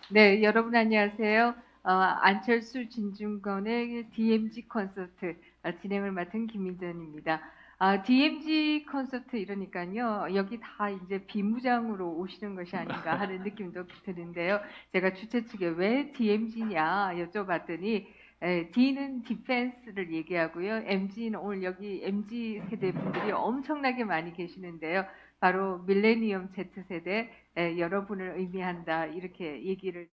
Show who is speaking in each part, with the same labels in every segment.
Speaker 1: 네, 여러분 안녕하세요. 안철수 진중권의 DMZ 콘서트 진행을 맡은 김민전입니다. DMZ 콘서트 이러니까요, 여기 다 이제 비무장으로 오시는 것이 아닌가 하는 느낌도 드는데요. 제가 주최 측에 왜 DMZ냐 여쭤봤더니 D는 디펜스를 얘기하고요. MZ는 오늘 여기 MZ 세대 분들이 엄청나게 많이 계시는데요. 바로 밀레니엄 Z세대 여러분을 의미한다 이렇게 얘기를.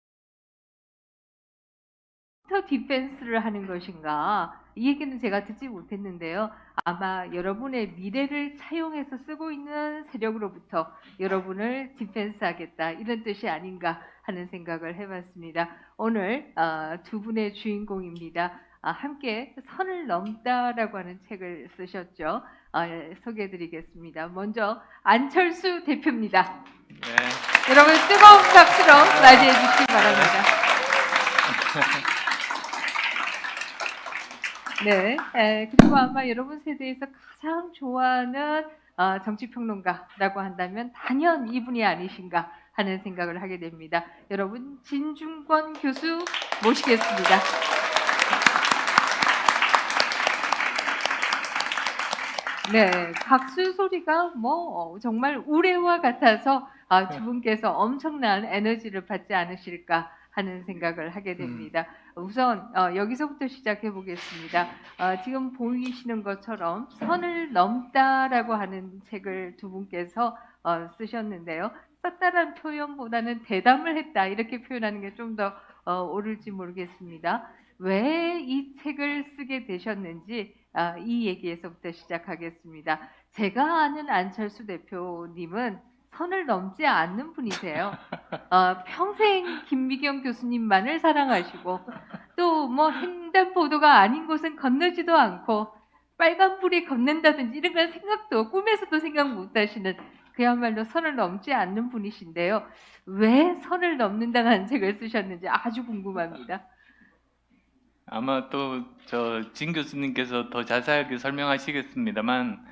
Speaker 1: 터 디펜스를 하는 것인가 이 얘기는 제가 듣지 못했는데요. 아마 여러분의 미래를 차용해서 쓰고 있는 세력으로부터 여러분을 디펜스하겠다 이런 뜻이 아닌가 하는 생각을 해봤습니다. 오늘 두 분의 주인공입니다. 함께 선을 넘다라고 하는 책을 쓰셨죠. 소개해드리겠습니다. 먼저 안철수 대표입니다.
Speaker 2: 네.
Speaker 1: 여러분 뜨거운 박수로 맞이해 주시기 바랍니다. 네, 그리고 아마 여러분 세대에서 가장 좋아하는 정치평론가라고 한다면 단연 이분이 아니신가 하는 생각을 하게 됩니다. 여러분 진중권 교수 모시겠습니다. 네, 박수 소리가 정말 우레와 같아서 두 분께서 엄청난 에너지를 받지 않으실까 하는 생각을 하게 됩니다. 우선 여기서부터 시작해 보겠습니다. 지금 보이시는 것처럼 선을 넘다라고 하는 책을 두 분께서 쓰셨는데요. 썼다라는 표현보다는 대담을 했다 이렇게 표현하는 게 좀 더 옳을지 모르겠습니다. 왜 이 책을 쓰게 되셨는지 이 얘기에서부터 시작하겠습니다. 제가 아는 안철수 대표님은 선을 넘지 않는 분이세요. 평생 김미경 교수님만을 사랑하시고 또 횡단보도가 아닌 곳은 건너지도 않고 빨간불이 건넨다든지 이런 건 생각도 꿈에서도 생각 못하시는 그야말로 선을 넘지 않는 분이신데요. 왜 선을 넘는다는 책을 쓰셨는지 아주 궁금합니다.
Speaker 2: 아마 또 진 교수님께서 더 자세하게 설명하시겠습니다만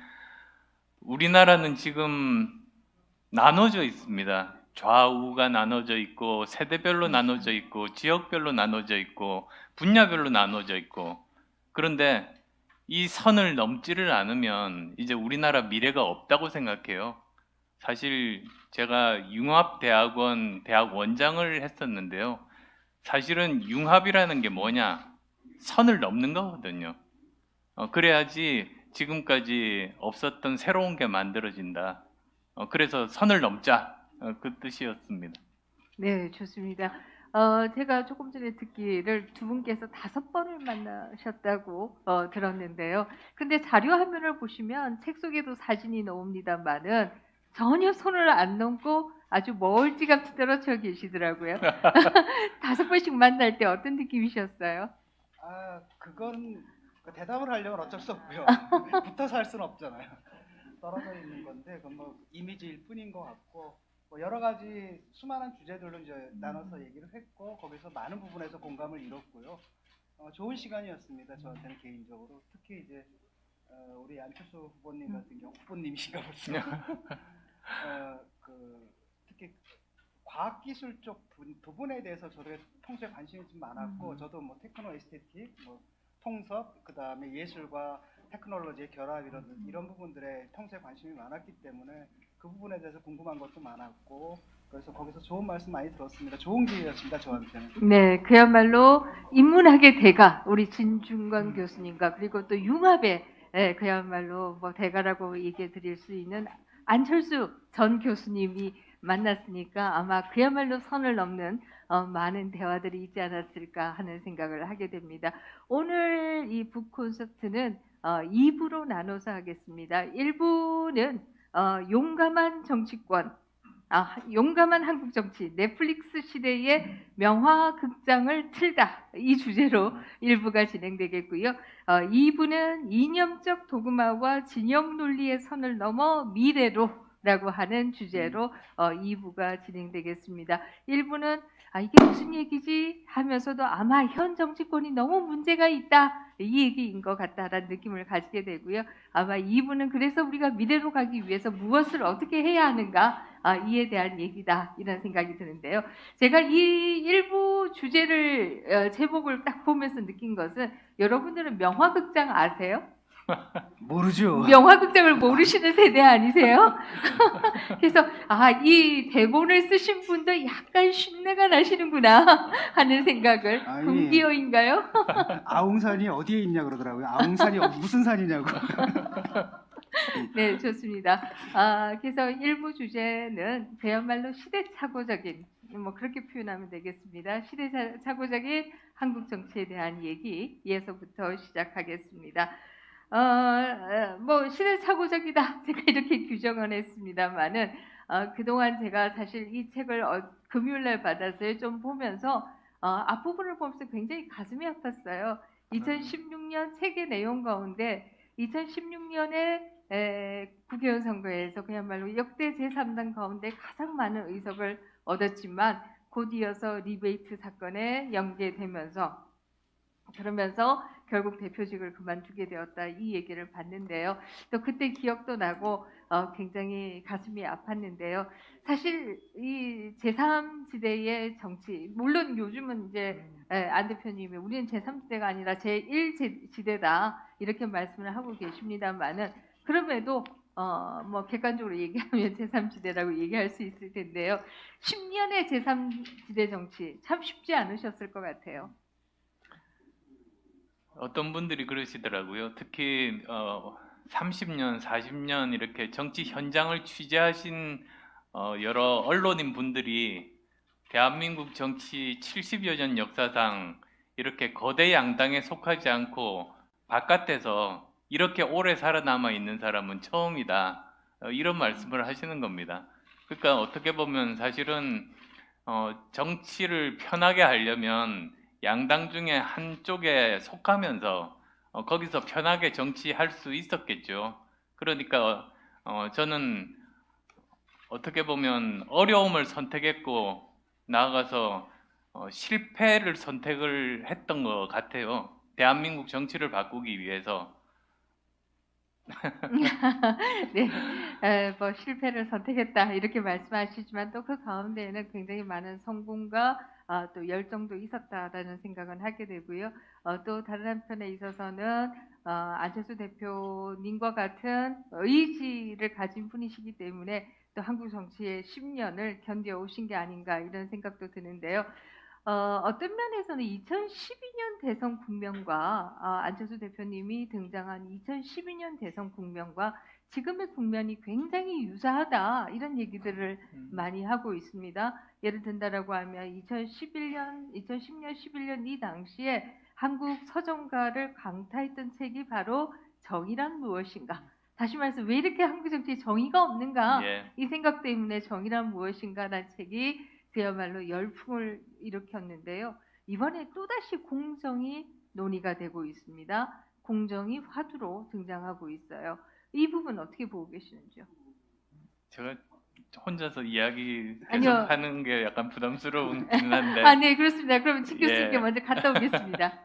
Speaker 2: 우리나라는 지금 나눠져 있습니다. 좌우가 나눠져 있고 세대별로 나눠져 있고 지역별로 나눠져 있고 분야별로 나눠져 있고 그런데 이 선을 넘지를 않으면 이제 우리나라 미래가 없다고 생각해요. 사실 제가 융합대학원 대학 원장을 했었는데요. 사실은 융합이라는 게 뭐냐? 선을 넘는 거거든요. 그래야지 지금까지 없었던 새로운 게 만들어진다. 그래서 선을 넘자 그 뜻이었습니다.
Speaker 1: 네, 좋습니다. 제가 조금 전에 듣기를 두 분께서 5번을 만나셨다고 들었는데요. 근데 자료 화면을 보시면 책 속에도 사진이 나옵니다만은 전혀 손을 안 넘고 아주 멀찌감치 떨어져 계시더라고요. 5번씩 만날 때 어떤 느낌이셨어요?
Speaker 3: 그건 대답을 하려면 어쩔 수 없고요. 붙어서 할 수는 없잖아요. 떨어져 있는 건데 그건 이미지일 뿐인 것 같고 여러 가지 수많은 주제들로 이제 나눠서 얘기를 했고 거기서 많은 부분에서 공감을 이뤘고요. 좋은 시간이었습니다. 저한테는 개인적으로 특히 이제 우리 안철수 후보님 같은 경우 후보님이신가 보죠. 특히 과학기술 쪽 부분에 대해서 저도 평소에 관심이 좀 많았고 저도 테크노 에스테틱, 통섭, 그 다음에 예술과 테크놀로지의 결합 이런 부분들에 평소에 관심이 많았기 때문에 그 부분에 대해서 궁금한 것도 많았고 그래서 거기서 좋은 말씀 많이 들었습니다. 좋은 기회였습니다. 저한테는.
Speaker 1: 네, 그야말로 인문학의 대가 우리 진중권 교수님과 그리고 또 융합의 그야말로 대가라고 얘기해 드릴 수 있는 안철수 전 교수님이 만났으니까 아마 그야말로 선을 넘는 많은 대화들이 있지 않았을까 하는 생각을 하게 됩니다. 오늘 이 북 콘서트는 2부로 나눠서 하겠습니다. 1부는 용감한 정치권, 용감한 한국 정치, 넷플릭스 시대의 명화 극장을 틀다 이 주제로 1부가 진행되겠고요. 2부는 이념적 도그마와 진영 논리의 선을 넘어 미래로 라고 하는 주제로 2부가 진행되겠습니다. 1부는 이게 무슨 얘기지 하면서도 아마 현 정치권이 너무 문제가 있다 이 얘기인 것 같다라는 느낌을 가지게 되고요. 아마 2부는 그래서 우리가 미래로 가기 위해서 무엇을 어떻게 해야 하는가 이에 대한 얘기다 이런 생각이 드는데요. 제가 이 1부 주제를 제목을 딱 보면서 느낀 것은 여러분들은 명화극장 아세요?
Speaker 3: 모르죠.
Speaker 1: 명화극장을 모르시는 세대 아니세요? 그래서 이 대본을 쓰신 분도 약간 신내가 나시는구나 하는 생각을
Speaker 3: 아니.
Speaker 1: 금기어인가요?
Speaker 3: 아웅산이 어디에 있냐 그러더라고요. 아웅산이 무슨 산이냐고.
Speaker 1: 네, 좋습니다. 그래서 일부 주제는 그야말로 시대착오적인, 뭐 그렇게 표현하면 되겠습니다. 시대착오적인 한국 정치에 대한 얘기에서부터 시작하겠습니다. 뭐 시대착오적이다 제가 이렇게 규정을 했습니다만은 그동안 제가 사실 이 책을 금요일날 받아서 좀 보면서 앞부분을 보면서 굉장히 가슴이 아팠어요. 2016년 책의 내용 가운데 2016년에 국회의원 선거에서 그야말로 역대 제3당 가운데 가장 많은 의석을 얻었지만 곧 이어서 리베이트 사건에 연계되면서 그러면서 결국 대표직을 그만두게 되었다 이 얘기를 봤는데요. 또 그때 기억도 나고 굉장히 가슴이 아팠는데요. 사실 이 제3지대의 정치 물론 요즘은 이제 안 대표님이 우리는 제3지대가 아니라 제1지대다 이렇게 말씀을 하고 계십니다만은 그럼에도 뭐 객관적으로 얘기하면 제3지대라고 얘기할 수 있을 텐데요. 10년의 제3지대 정치 참 쉽지 않으셨을 것 같아요.
Speaker 2: 어떤 분들이 그러시더라고요. 특히 30년, 40년 이렇게 정치 현장을 취재하신 여러 언론인 분들이 대한민국 정치 70여 년 역사상 이렇게 거대 양당에 속하지 않고 바깥에서 이렇게 오래 살아남아 있는 사람은 처음이다. 이런 말씀을 하시는 겁니다. 그러니까 어떻게 보면 사실은 정치를 편하게 하려면 양당 중에 한쪽에 속하면서 거기서 편하게 정치할 수 있었겠죠. 그러니까 저는 어떻게 보면 어려움을 선택했고 나아가서 실패를 선택을 했던 것 같아요. 대한민국 정치를 바꾸기 위해서.
Speaker 1: 네, 뭐 실패를 선택했다 이렇게 말씀하시지만 또 그 가운데에는 굉장히 많은 성공과 또 열정도 있었다라는 생각은 하게 되고요. 또 다른 한편에 있어서는 안철수 대표님과 같은 의지를 가진 분이시기 때문에 또 한국 정치의 10년을 견뎌오신 게 아닌가 이런 생각도 드는데요. 어떤 면에서는 2012년 대선 국면과 안철수 대표님이 등장한 2012년 대선 국면과 지금의 국면이 굉장히 유사하다 이런 얘기들을 많이 하고 있습니다. 예를 든다라고 하면 2010년, 11년 이 당시에 한국 서정가를 강타했던 책이 바로 정의란 무엇인가. 다시 말해서 왜 이렇게 한국 정치에 정의가 없는가
Speaker 2: 예.
Speaker 1: 이 생각 때문에 정의란 무엇인가라는 책이 그야말로 열풍을 일으켰는데요. 이번에 또다시 공정이 논의가 되고 있습니다. 공정이 화두로 등장하고 있어요. 이 부분 어떻게 보고 계시는지요?
Speaker 2: 제가 혼자서 이야기
Speaker 1: 아니요.
Speaker 2: 계속 하는 게 약간 부담스러운긴 한데.
Speaker 1: 네, 그렇습니다. 그러면 진 교수님께
Speaker 2: 예.
Speaker 1: 먼저 갔다 오겠습니다.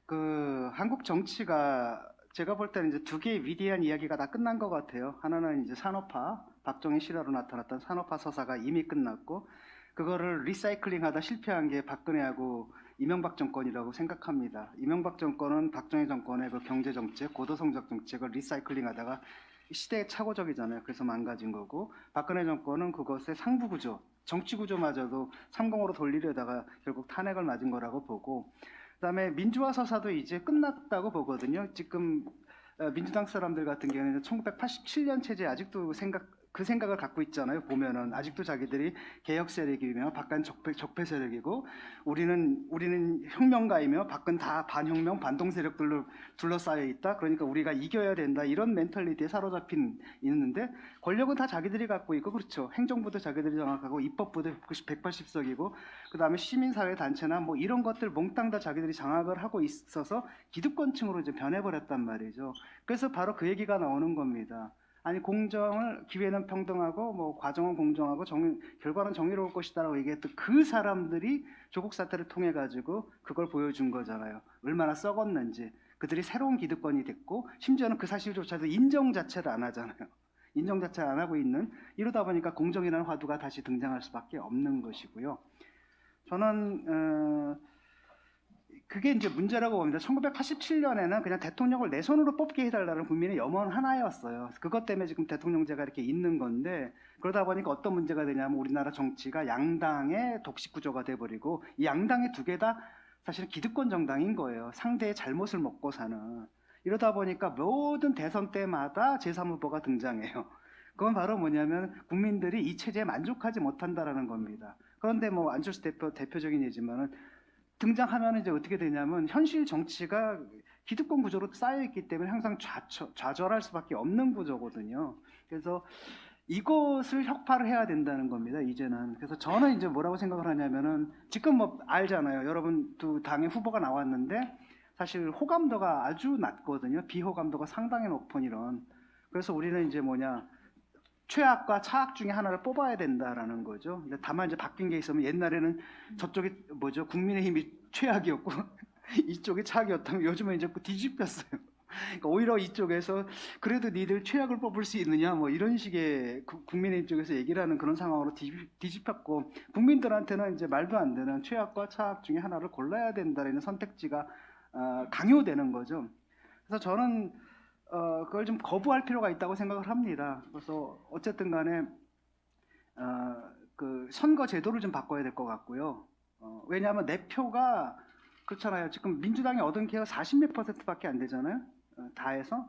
Speaker 3: 그 한국 정치가 제가 볼 때는 이제 두 개의 위대한 이야기가 다 끝난 것 같아요. 하나는 이제 산업화, 박정희 실화로 나타났던 산업화 서사가 이미 끝났고 그거를 리사이클링하다 실패한 게 박근혜하고 이명박 정권이라고 생각합니다. 이명박 정권은 박정희 정권의 그 경제 정책, 고도성장 정책을 리사이클링하다가 시대착오적이잖아요. 그래서 망가진 거고 박근혜 정권은 그것의 상부 구조, 정치 구조마저도 3공으로 돌리려다가 결국 탄핵을 맞은 거라고 보고 그다음에 민주화 서사도 이제 끝났다고 보거든요. 지금 민주당 사람들 같은 경우에는 1987년 체제 아직도 그 생각을 갖고 있잖아요. 보면은 아직도 자기들이 개혁 세력이며 박근 적폐 세력이고 우리는 혁명가이며 박근 다 반혁명 반동 세력들로 둘러싸여 있다. 그러니까 우리가 이겨야 된다. 이런 멘탈리티에 사로잡힌 있는데 권력은 다 자기들이 갖고 있고 그렇죠. 행정부도 자기들이 장악하고 입법부도 180석이고 그다음에 시민사회 단체나 뭐 이런 것들 몽땅 다 자기들이 장악을 하고 있어서 기득권층으로 이제 변해버렸단 말이죠. 그래서 바로 그 얘기가 나오는 겁니다. 아니 기회는 평등하고 뭐 과정은 공정하고 결과는 정의로울 것이다라고 얘기했던 그 사람들이 조국 사태를 통해 가지고 그걸 보여준 거잖아요. 얼마나 썩었는지. 그들이 새로운 기득권이 됐고 심지어는 그 사실조차도 인정 자체를 안 하잖아요. 인정 자체를 안 하고 있는, 이러다 보니까 공정이라는 화두가 다시 등장할 수밖에 없는 것이고요. 저는 그게 이제 문제라고 봅니다. 1987년에는 그냥 대통령을 내 손으로 뽑게 해달라는 국민의 염원 하나였어요. 그것 때문에 지금 대통령제가 이렇게 있는 건데, 그러다 보니까 어떤 문제가 되냐면 우리나라 정치가 양당의 독식 구조가 돼버리고, 이 양당의 두 개 다 사실은 기득권 정당인 거예요. 상대의 잘못을 먹고 사는. 이러다 보니까 모든 대선 때마다 제3후보가 등장해요. 그건 바로 뭐냐면 국민들이 이 체제에 만족하지 못한다라는 겁니다. 그런데 뭐 안철수 대표적인 예지만은 등장하면 이제 어떻게 되냐면 현실 정치가 기득권 구조로 쌓여 있기 때문에 항상 좌절할 수밖에 없는 구조거든요. 그래서 이것을 혁파를 해야 된다는 겁니다. 이제는. 그래서 저는 이제 뭐라고 생각을 하냐면은 지금 뭐 알잖아요. 여러분 두 당의 후보가 나왔는데 사실 호감도가 아주 낮거든요. 비호감도가 상당히 높은 이런. 그래서 우리는 이제 최악과 차악 중에 하나를 뽑아야 된다라는 거죠. 다만 이제 바뀐 게 있으면 옛날에는 저쪽이 국민의힘이 최악이었고 이쪽이 차악이었다면 요즘은 이제 뒤집혔어요. 그러니까 오히려 이쪽에서 그래도 니들 최악을 뽑을 수 있느냐 뭐 이런 식의 국민의힘 쪽에서 얘기를 하는 그런 상황으로 뒤집혔고, 국민들한테는 이제 말도 안 되는 최악과 차악 중에 하나를 골라야 된다는 선택지가 강요되는 거죠. 그래서 저는 그걸 좀 거부할 필요가 있다고 생각을 합니다. 그래서 어쨌든 간에 그 선거 제도를 좀 바꿔야 될 것 같고요. 왜냐하면 내 표가 그렇잖아요. 지금 민주당이 얻은 기회가 40몇 %밖에 안 되잖아요. 다 해서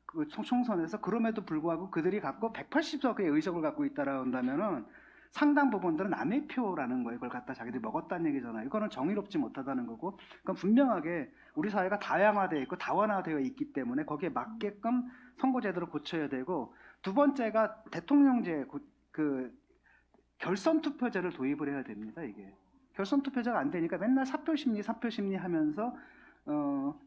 Speaker 3: 그 총선에서. 그럼에도 불구하고 그들이 갖고 180석의 의석을 갖고 있다라고 한다면은 상당 부분들은 남의 표라는 거예요. 그걸 갖다 자기들이 먹었다는 얘기잖아요. 이거는 정의롭지 못하다는 거고, 그건 분명하게 우리 사회가 다양화되어 있고 다원화되어 있기 때문에 거기에 맞게끔 선거제도를 고쳐야 되고, 두 번째가 대통령제 그 결선 투표제를 도입을 해야 됩니다. 이게 결선 투표제가 안 되니까 맨날 사표 심리 하면서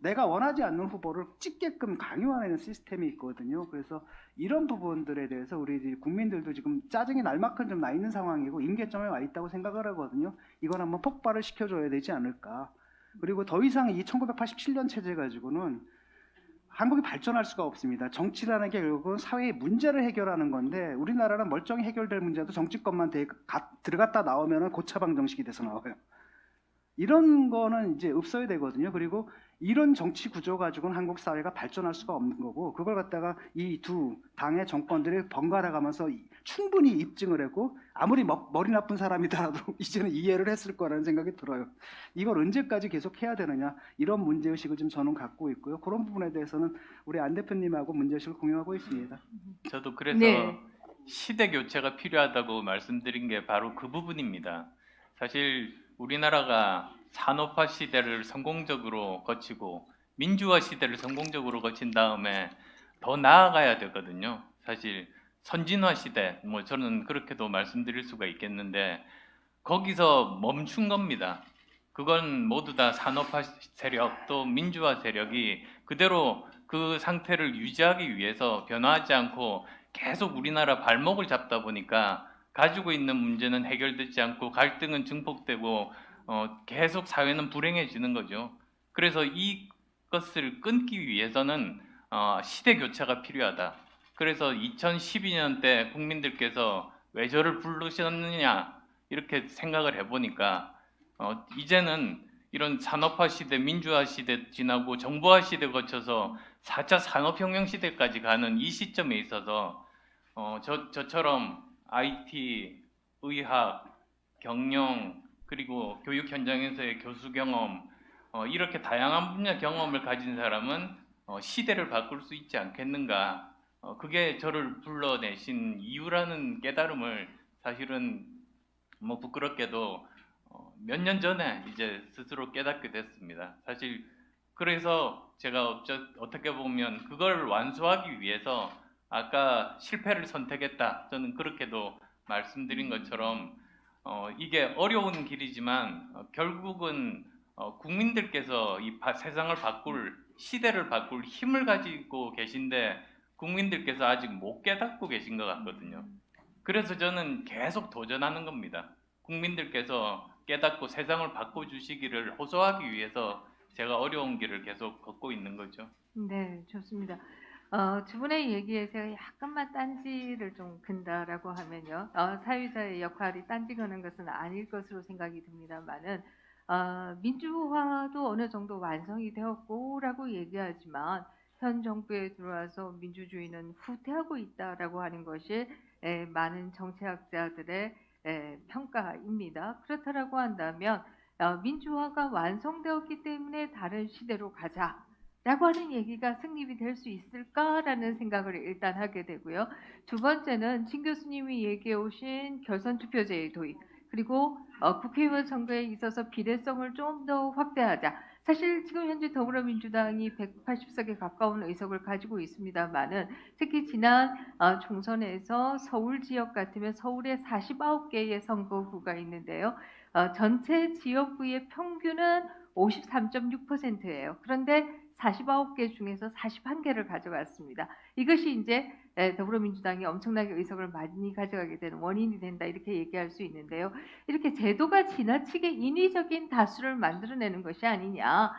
Speaker 3: 내가 원하지 않는 후보를 찍게끔 강요하는 시스템이 있거든요. 그래서 이런 부분들에 대해서 우리 국민들도 지금 짜증이 날 만큼 좀 나 있는 상황이고 임계점에 와 있다고 생각을 하거든요. 이건 한번 폭발을 시켜줘야 되지 않을까. 그리고 더 이상 이 1987년 체제 가지고는 한국이 발전할 수가 없습니다. 정치라는 게 결국은 사회의 문제를 해결하는 건데, 우리나라는 멀쩡히 해결될 문제도 정치권만 들어갔다 나오면 고차방 정식이 돼서 나와요. 이런 거는 이제 없어야 되거든요. 그리고 이런 정치 구조 가지고는 한국 사회가 발전할 수가 없는 거고, 그걸 갖다가 이 두 당의 정권들이 번갈아 가면서 충분히 입증을 하고, 아무리 머리 나쁜 사람이더라도 이제는 이해를 했을 거라는 생각이 들어요. 이걸 언제까지 계속 해야 되느냐, 이런 문제의식을 좀 저는 갖고 있고요. 그런 부분에 대해서는 우리 안 대표님하고 문제의식을 공유하고 있습니다.
Speaker 2: 저도 그래서
Speaker 1: 네.
Speaker 2: 시대 교체가 필요하다고 말씀드린 게 바로 그 부분입니다. 사실 우리나라가 산업화 시대를 성공적으로 거치고 민주화 시대를 성공적으로 거친 다음에 더 나아가야 되거든요. 사실 선진화 시대, 뭐 저는 그렇게도 말씀드릴 수가 있겠는데 거기서 멈춘 겁니다. 그건 모두 다 산업화 세력 또 민주화 세력이 그대로 그 상태를 유지하기 위해서 변화하지 않고 계속 우리나라 발목을 잡다 보니까 가지고 있는 문제는 해결되지 않고 갈등은 증폭되고 계속 사회는 불행해지는 거죠. 그래서 이것을 끊기 위해서는 시대 교체가 필요하다. 그래서 2012년 때 국민들께서 왜 저를 부르셨느냐 이렇게 생각을 해보니까 이제는 이런 산업화 시대, 민주화 시대 지나고 정보화 시대 거쳐서 4차 산업혁명 시대까지 가는 이 시점에 있어서 저처럼 IT, 의학, 경영, 그리고 교육 현장에서의 교수 경험 이렇게 다양한 분야 경험을 가진 사람은 시대를 바꿀 수 있지 않겠는가. 그게 저를 불러내신 이유라는 깨달음을 사실은 뭐 부끄럽게도 몇 년 전에 이제 스스로 깨닫게 됐습니다. 사실 그래서 제가 어떻게 보면 그걸 완수하기 위해서 아까 실패를 선택했다. 저는 그렇게도 말씀드린 것처럼 이게 어려운 길이지만 결국은 국민들께서 이 세상을 바꿀 시대를 바꿀 힘을 가지고 계신데 국민들께서 아직 못 깨닫고 계신 것 같거든요. 그래서 저는 계속 도전하는 겁니다. 국민들께서 깨닫고 세상을 바꿔주시기를 호소하기 위해서 제가 어려운 길을 계속 걷고 있는 거죠.
Speaker 1: 네, 좋습니다. 두 분의 얘기에 제가 약간만 딴지를 좀 근다라고 하면요. 사회자의 역할이 딴지 거는 것은 아닐 것으로 생각이 듭니다만은 민주화도 어느 정도 완성이 되었고라고 얘기하지만 현 정부에 들어와서 민주주의는 후퇴하고 있다라고 하는 것이 많은 정치학자들의 평가입니다. 그렇다라고 한다면 민주화가 완성되었기 때문에 다른 시대로 가자. 라고 하는 얘기가 성립이 될 수 있을까라는 생각을 일단 하게 되고요. 두 번째는 진 교수님이 얘기해 오신 결선 투표제의 도입 그리고 국회의원 선거에 있어서 비례성을 좀 더 확대하자. 사실 지금 현재 더불어민주당이 180석에 가까운 의석을 가지고 있습니다만은 특히 지난 총선에서 서울 지역 같으면 서울에 49개의 선거구가 있는데요. 전체 지역구의 평균은 53.6%예요. 그런데 49개 중에서 41개를 가져갔습니다. 이것이 이제 더불어민주당이 엄청나게 의석을 많이 가져가게 되는 원인이 된다 이렇게 얘기할 수 있는데요. 이렇게 제도가 지나치게 인위적인 다수를 만들어내는 것이 아니냐.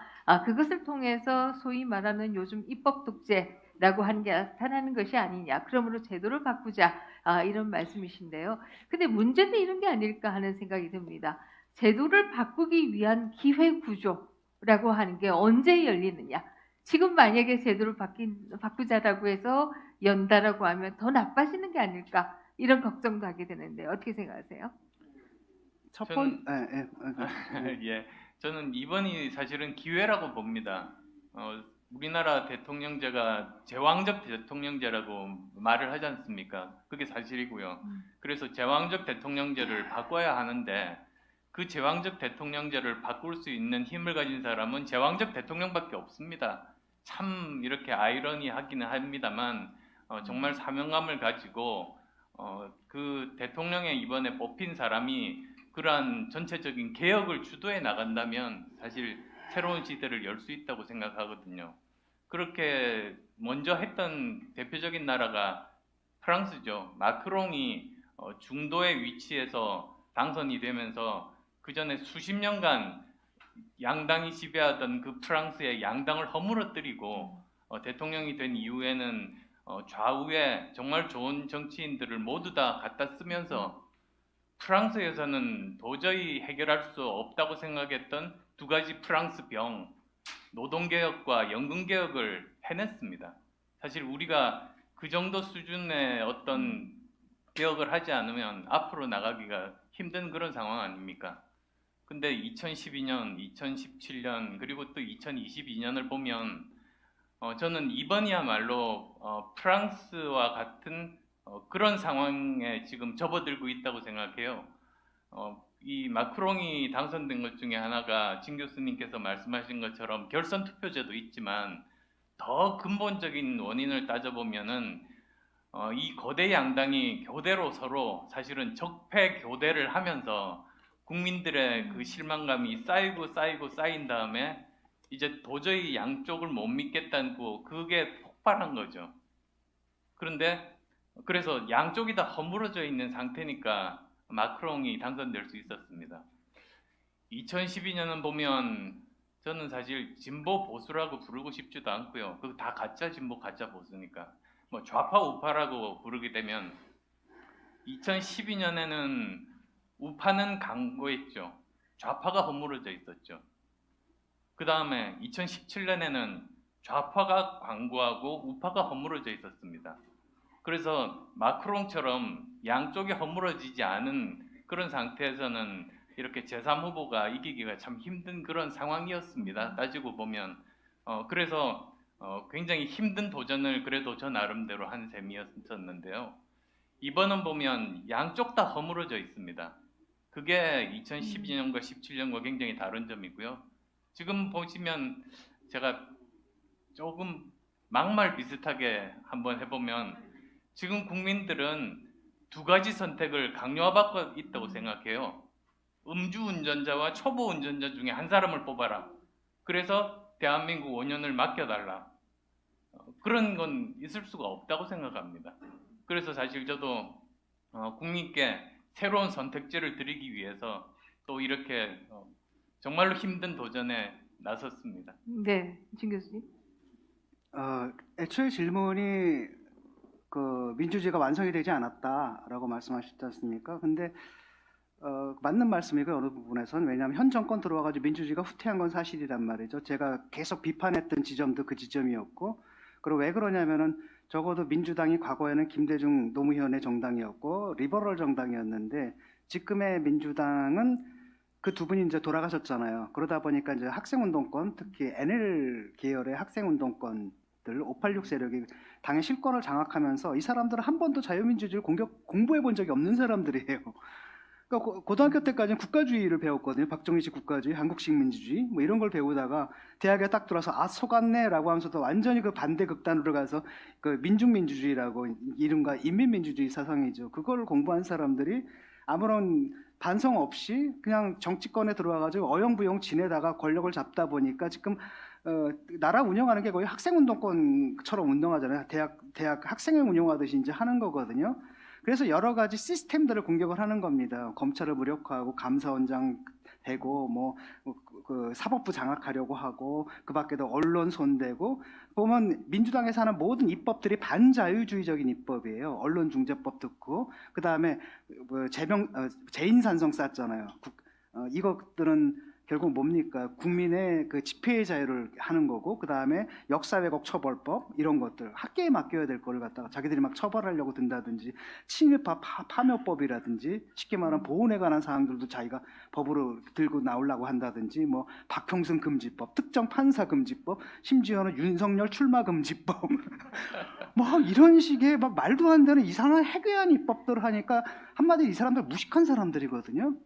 Speaker 1: 그것을 통해서 소위 말하는 요즘 입법 독재라고 하는 게 나타나는 것이 아니냐. 그러므로 제도를 바꾸자. 이런 말씀이신데요. 근데 문제는 이런 게 아닐까 하는 생각이 듭니다. 제도를 바꾸기 위한 기회 구조라고 하는 게 언제 열리느냐. 지금 만약에 제도를 바꾸자라고 해서 연다라고 하면 더 나빠지는 게 아닐까 이런 걱정도 하게 되는데 어떻게 생각하세요?
Speaker 2: 예, 저는 이번이 사실은 기회라고 봅니다. 우리나라 대통령제가 제왕적 대통령제라고 말을 하지 않습니까? 그게 사실이고요. 그래서 제왕적 대통령제를 바꿔야 하는데 그 제왕적 대통령제를 바꿀 수 있는 힘을 가진 사람은 제왕적 대통령밖에 없습니다. 참 이렇게 아이러니하기는 합니다만 정말 사명감을 가지고 그 대통령에 이번에 뽑힌 사람이 그러한 전체적인 개혁을 주도해 나간다면 사실 새로운 시대를 열 수 있다고 생각하거든요. 그렇게 먼저 했던 대표적인 나라가 프랑스죠. 마크롱이 중도의 위치에서 당선이 되면서 그 전에 수십 년간 양당이 지배하던 그 프랑스의 양당을 허물어뜨리고 대통령이 된 이후에는 좌우에 정말 좋은 정치인들을 모두 다 갖다 쓰면서 프랑스에서는 도저히 해결할 수 없다고 생각했던 두 가지 프랑스 병, 노동개혁과 연금개혁을 해냈습니다. 사실 우리가 그 정도 수준의 어떤 개혁을 하지 않으면 앞으로 나가기가 힘든 그런 상황 아닙니까? 근데 2012년, 2017년 그리고 또 2022년을 보면 저는 이번이야말로 프랑스와 같은 그런 상황에 지금 접어들고 있다고 생각해요. 이 마크롱이 당선된 것 중에 하나가 진 교수님께서 말씀하신 것처럼 결선 투표제도 있지만 더 근본적인 원인을 따져보면은 이 거대 양당이 교대로 서로 사실은 적폐 교대를 하면서 국민들의 그 실망감이 쌓이고 쌓인 다음에 이제 도저히 양쪽을 못 믿겠다고 그게 폭발한 거죠. 그런데 그래서 양쪽이 다 허물어져 있는 상태니까 마크롱이 당선될 수 있었습니다. 2012년은 보면 저는 사실 진보 보수라고 부르고 싶지도 않고요. 그거 다 가짜 진보 가짜 보수니까 뭐 좌파 우파라고 부르게 되면 2012년에는 우파는 강고했죠. 좌파가 허물어져 있었죠. 그 다음에 2017년에는 좌파가 광고하고 우파가 허물어져 있었습니다. 그래서 마크롱처럼 양쪽이 허물어지지 않은 그런 상태에서는 이렇게 제3후보가 이기기가 참 힘든 그런 상황이었습니다. 따지고 보면 그래서 굉장히 힘든 도전을 그래도 저 나름대로 한 셈이었었는데요. 이번은 보면 양쪽 다 허물어져 있습니다. 그게 2012년과 17년과 굉장히 다른 점이고요. 지금 보시면 제가 조금 막말 비슷하게 한번 해보면 지금 국민들은 두 가지 선택을 강요받고 있다고 생각해요. 음주운전자와 초보운전자 중에 한 사람을 뽑아라. 그래서 대한민국 5년을 맡겨달라. 그런 건 있을 수가 없다고 생각합니다. 그래서 사실 저도 국민께 새로운 선택지를 드리기 위해서 또 이렇게 정말로 힘든 도전에 나섰습니다.
Speaker 1: 네, 진 교수님.
Speaker 3: 애초에 질문이 그 민주주의가 완성이 되지 않았다라고 말씀하셨지 않습니까? 근데 맞는 말씀이고요. 어느 부분에서는. 왜냐하면 현 정권 들어와가지고 민주주의가 후퇴한 건 사실이란 말이죠. 제가 계속 비판했던 지점도 그 지점이었고, 그리고 왜 그러냐면은 적어도 민주당이 과거에는 김대중 노무현의 정당이었고 리버럴 정당이었는데 지금의 민주당은 그 두 분이 이제 돌아가셨잖아요. 그러다 보니까 이제 학생운동권, 특히 NL 계열의 학생운동권들 586 세력이 당의 실권을 장악하면서 이 사람들은 한 번도 자유민주주의를 공부해 본 적이 없는 사람들이에요. 그러니까 고등학교 때까지는 국가주의를 배웠거든요. 박정희식 국가주의, 한국식 민주주의 뭐 이런 걸 배우다가 대학에 딱 들어서 아 속았네라고 하면서도 완전히 그 반대 극단으로 가서 그 민중민주주의라고 이른바 인민민주주의 사상이죠. 그걸 공부한 사람들이 아무런 반성 없이 그냥 정치권에 들어와가지고 어영부영 지내다가 권력을 잡다 보니까 지금 나라 운영하는 게 거의 학생운동권처럼 운동하잖아요. 대학 학생회 운영하듯이 이제 하는 거거든요. 그래서 여러 가지 시스템들을 공격을 하는 겁니다. 검찰을 무력화하고 감사원장 되고 그 사법부 장악하려고 하고 그 밖에도 언론 손대고 보면 민주당에서 하는 모든 입법들이 반자유주의적인 입법이에요. 언론중재법 듣고 그 다음에 재인산성 쌌잖아요. 이것들은 결국 뭡니까? 국민의 그 집회의 자유를 하는 거고, 그 다음에 역사 왜곡 처벌법 이런 것들 학계에 맡겨야 될 거를 갖다가 자기들이 막 처벌하려고 든다든지, 친일파 파묘법이라든지 쉽게 말하면 보훈에 관한 사항들도 자기가 법으로 들고 나오려고 한다든지, 뭐 박형승 금지법, 특정 판사 금지법, 심지어는 윤석열 출마 금지법, 뭐 이런 식의 막 말도 안 되는 이상한 해괴한 입법들을 하니까 한마디로 이 사람들 무식한 사람들이거든요.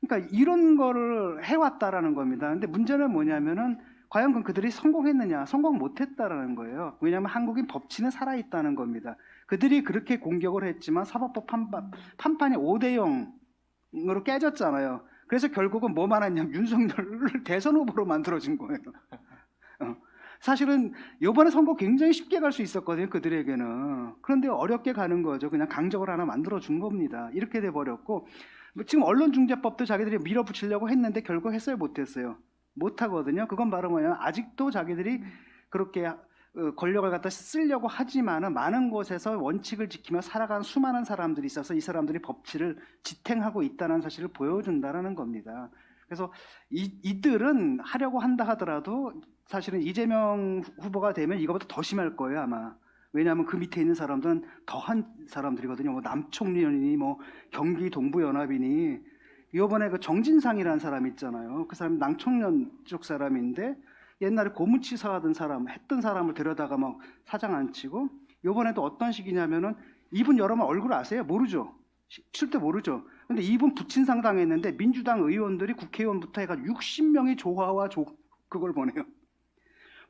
Speaker 3: 그러니까 이런 거를 해왔다라는 겁니다. 근데 문제는 뭐냐면은 과연 그들이 성공했느냐? 성공 못했다라는 거예요. 왜냐하면 한국인 법치는 살아있다는 겁니다. 그들이 그렇게 공격을 했지만 사법부 판판이 5대 0으로 깨졌잖아요. 그래서 결국은 뭐만 했냐면 윤석열을 대선 후보로 만들어준 거예요. 사실은 이번에 선거 굉장히 쉽게 갈 수 있었거든요. 그들에게는. 그런데 어렵게 가는 거죠. 그냥 강적을 하나 만들어준 겁니다. 이렇게 돼버렸고, 지금 언론중재법도 자기들이 밀어붙이려고 했는데 결국 했어요? 못했어요? 못하거든요. 그건 바로 뭐냐면 아직도 자기들이 그렇게 권력을 갖다 쓰려고 하지만은 많은 곳에서 원칙을 지키며 살아간 수많은 사람들이 있어서 이 사람들이 법치를 지탱하고 있다는 사실을 보여준다는 겁니다. 그래서 이들은 하려고 한다 하더라도 사실은 이재명 후보가 되면 이거보다 더 심할 거예요, 아마. 왜냐하면 그 밑에 있는 사람들은 더한 사람들이거든요. 뭐 남총련이니 뭐 경기 동부연합이니, 이번에 그 정진상이라는 사람 있잖아요. 그 사람이 남총련 쪽 사람인데 옛날에 고무치사 하던 사람, 했던 사람을 데려다가 막 사장 안 치고, 이번에도 어떤 식이냐면은 이분 여러분 얼굴 아세요? 모르죠? 실제 모르죠? 근데 이분 부친상 당했는데 민주당 의원들이 국회의원부터 해가 60명이 조화와 그걸 보내요.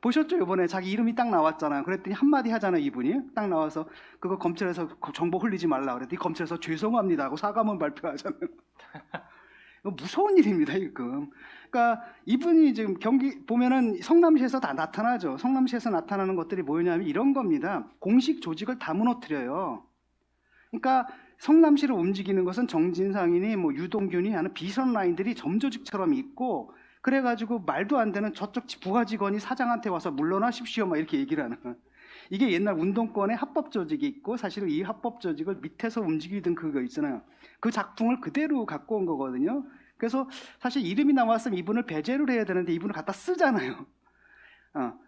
Speaker 3: 보셨죠? 이번에 자기 이름이 딱 나왔잖아요. 그랬더니 한마디 하잖아요. 이분이 딱 나와서 그거 검찰에서 정보 흘리지 말라 그랬더니 검찰에서 죄송합니다 하고 사과문 발표하잖아요. 이거 무서운 일입니다, 지금. 그러니까 이분이 지금 경기 보면은 성남시에서 다 나타나죠. 성남시에서 나타나는 것들이 뭐냐면 이런 겁니다. 공식 조직을 다 무너뜨려요. 그러니까 성남시를 움직이는 것은 정진상이니 뭐 유동균이 하는 비선 라인들이 점조직처럼 있고, 그래가지고 말도 안 되는 저쪽 부하 직원이 사장한테 와서 물러나십시오 막 이렇게 얘기를 하는, 이게 옛날 운동권의 합법 조직이 있고 사실은 이 합법 조직을 밑에서 움직이던 그거 있잖아요. 그 작품을 그대로 갖고 온 거거든요. 그래서 사실 이름이 나왔으면 이분을 배제를 해야 되는데 이분을 갖다 쓰잖아요.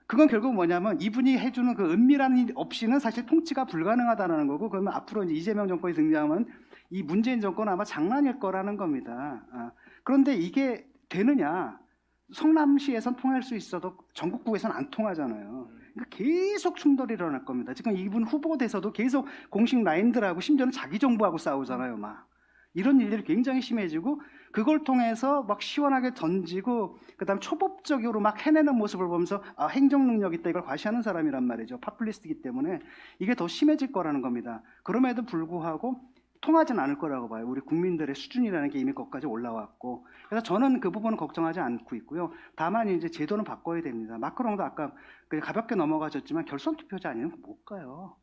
Speaker 3: 그건 결국 뭐냐면 이분이 해주는 그 은밀한 일 없이는 사실 통치가 불가능하다는 거고, 그러면 앞으로 이제 이재명 정권이 등장하면 이 문재인 정권은 아마 장난일 거라는 겁니다. 그런데 이게 되느냐? 성남시에선 통할 수 있어도 전국구에서는 안 통하잖아요. 그러니까 계속 충돌이 일어날 겁니다. 지금 이분 후보 돼서도 계속 공식 라인들하고 심지어는 자기 정부하고 싸우잖아요. 막 이런 일들이 굉장히 심해지고, 그걸 통해서 막 시원하게 던지고 그다음 초법적으로 막 해내는 모습을 보면서 아, 행정 능력 있다 이걸 과시하는 사람이란 말이죠. 파퓰리스트이기 때문에 이게 더 심해질 거라는 겁니다. 그럼에도 불구하고 통하진 않을 거라고 봐요. 우리 국민들의 수준이라는 게 이미 거기까지 올라왔고, 그래서 저는 그 부분은 걱정하지 않고 있고요. 다만 이제 제도는 바꿔야 됩니다. 마크롱도 아까 그냥 가볍게 넘어가셨지만 결선 투표자 아니면 못 가요.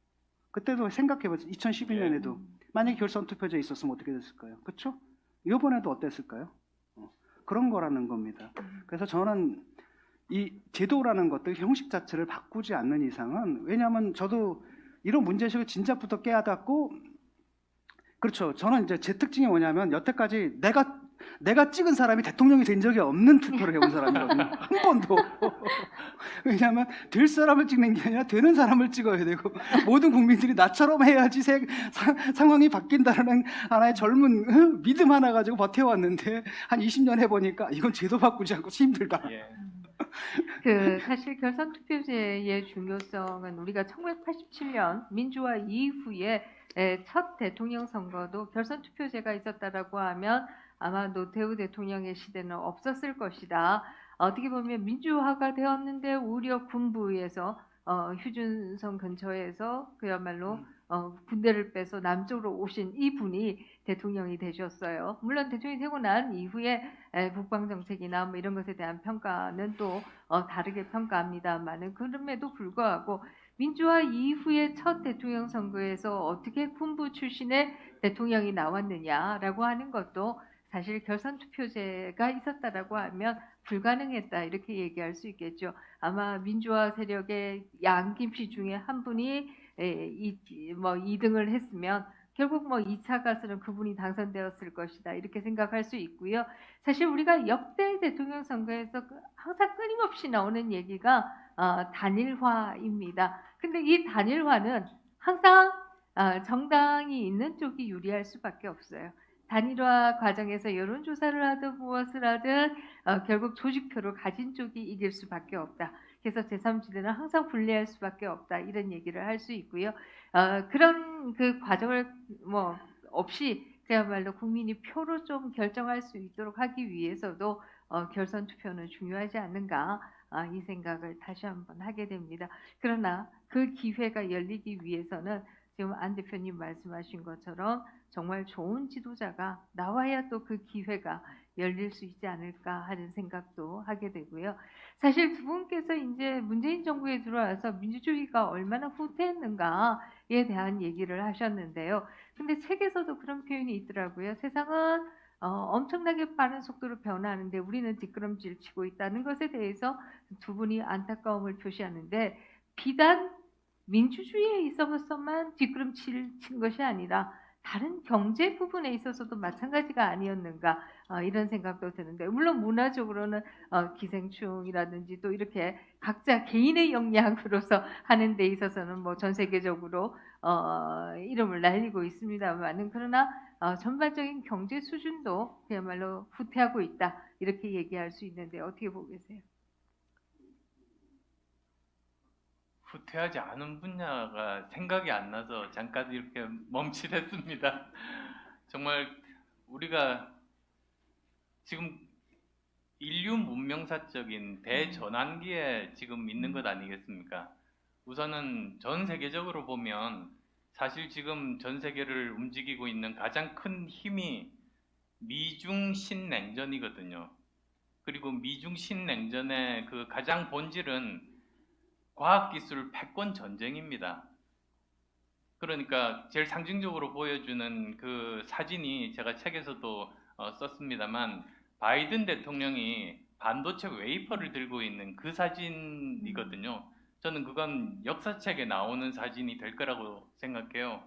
Speaker 3: 그때도 생각해보세요. 2012년에도 만약에 결선 투표자 있었으면 어떻게 됐을까요? 그렇죠? 이번에도 어땠을까요? 그런 거라는 겁니다. 그래서 저는 이 제도라는 것들 형식 자체를 바꾸지 않는 이상은, 왜냐하면 저도 이런 문제의식을 진작부터 깨닫고, 그렇죠. 저는 이제 제 특징이 뭐냐면 여태까지 내가 찍은 사람이 대통령이 된 적이 없는 투표를 해온 사람이거든요. 한 번도. 왜냐하면 될 사람을 찍는 게 아니라 되는 사람을 찍어야 되고, 모든 국민들이 나처럼 해야지 상황이 바뀐다는 하나의 젊은 믿음 하나 가지고 버텨왔는데 한 20년 해보니까 이건 제도 바꾸지 않고 힘들다.
Speaker 2: 예.
Speaker 1: 사실 결선 투표제의 중요성은 우리가 1987년 민주화 이후에 첫 대통령 선거도 결선 투표제가 있었다라고 하면 아마 노태우 대통령의 시대는 없었을 것이다. 어떻게 보면 민주화가 되었는데 오히려 군부에서 휴준성 근처에서 그야말로 군대를 빼서 남쪽으로 오신 이분이 대통령이 되셨어요. 물론 대통령이 되고 난 이후에 국방 정책이나 뭐 이런 것에 대한 평가는 또 다르게 평가합니다만은, 그럼에도 불구하고 민주화 이후에 첫 대통령 선거에서 어떻게 군부 출신의 대통령이 나왔느냐라고 하는 것도 사실 결선 투표제가 있었다라고 하면 불가능했다 이렇게 얘기할 수 있겠죠. 아마 민주화 세력의 양김씨 중에 한 분이 2등을 했으면 결국 2차 가서는 그분이 당선되었을 것이다 이렇게 생각할 수 있고요. 사실 우리가 역대 대통령 선거에서 항상 끊임없이 나오는 얘기가 단일화입니다. 근데 이 단일화는 항상 정당이 있는 쪽이 유리할 수밖에 없어요. 단일화 과정에서 여론조사를 하든 무엇을 하든 결국 조직표를 가진 쪽이 이길 수밖에 없다. 그래서 제3지대는 항상 불리할 수밖에 없다. 이런 얘기를 할 수 있고요. 그런 그 과정을 없이 그야말로 국민이 표로 좀 결정할 수 있도록 하기 위해서도 결선 투표는 중요하지 않는가, 이 생각을 다시 한번 하게 됩니다. 그러나 그 기회가 열리기 위해서는 지금 안 대표님 말씀하신 것처럼 정말 좋은 지도자가 나와야 또 그 기회가 열릴 수 있지 않을까 하는 생각도 하게 되고요. 사실 두 분께서 이제 문재인 정부에 들어와서 민주주의가 얼마나 후퇴했는가에 대한 얘기를 하셨는데요. 근데 책에서도 그런 표현이 있더라고요. 세상은 엄청나게 빠른 속도로 변화하는데 우리는 뒷걸음질 치고 있다는 것에 대해서 두 분이 안타까움을 표시하는데, 비단 민주주의에 있어서만 뒷걸음질 친 것이 아니라 다른 경제 부분에 있어서도 마찬가지가 아니었는가, 이런 생각도 드는데, 물론 문화적으로는 기생충이라든지 또 이렇게 각자 개인의 역량으로서 하는 데 있어서는 전 세계적으로 이름을 날리고 있습니다만은, 그러나 전반적인 경제 수준도 그야말로 후퇴하고 있다 이렇게 얘기할 수 있는데 어떻게 보고 계세요?
Speaker 2: 후퇴하지 않은 분야가 생각이 안 나서 잠깐 이렇게 멈칫했습니다. 정말 우리가 지금 인류 문명사적인 대전환기에 지금 있는 것 아니겠습니까? 우선은 전 세계적으로 보면 사실 지금 전 세계를 움직이고 있는 가장 큰 힘이 미중 신냉전이거든요. 그리고 미중 신냉전의 그 가장 본질은 과학기술 패권 전쟁입니다. 그러니까 제일 상징적으로 보여주는 그 사진이 제가 책에서도 썼습니다만, 바이든 대통령이 반도체 웨이퍼를 들고 있는 그 사진이거든요. 저는 그건 역사책에 나오는 사진이 될 거라고 생각해요.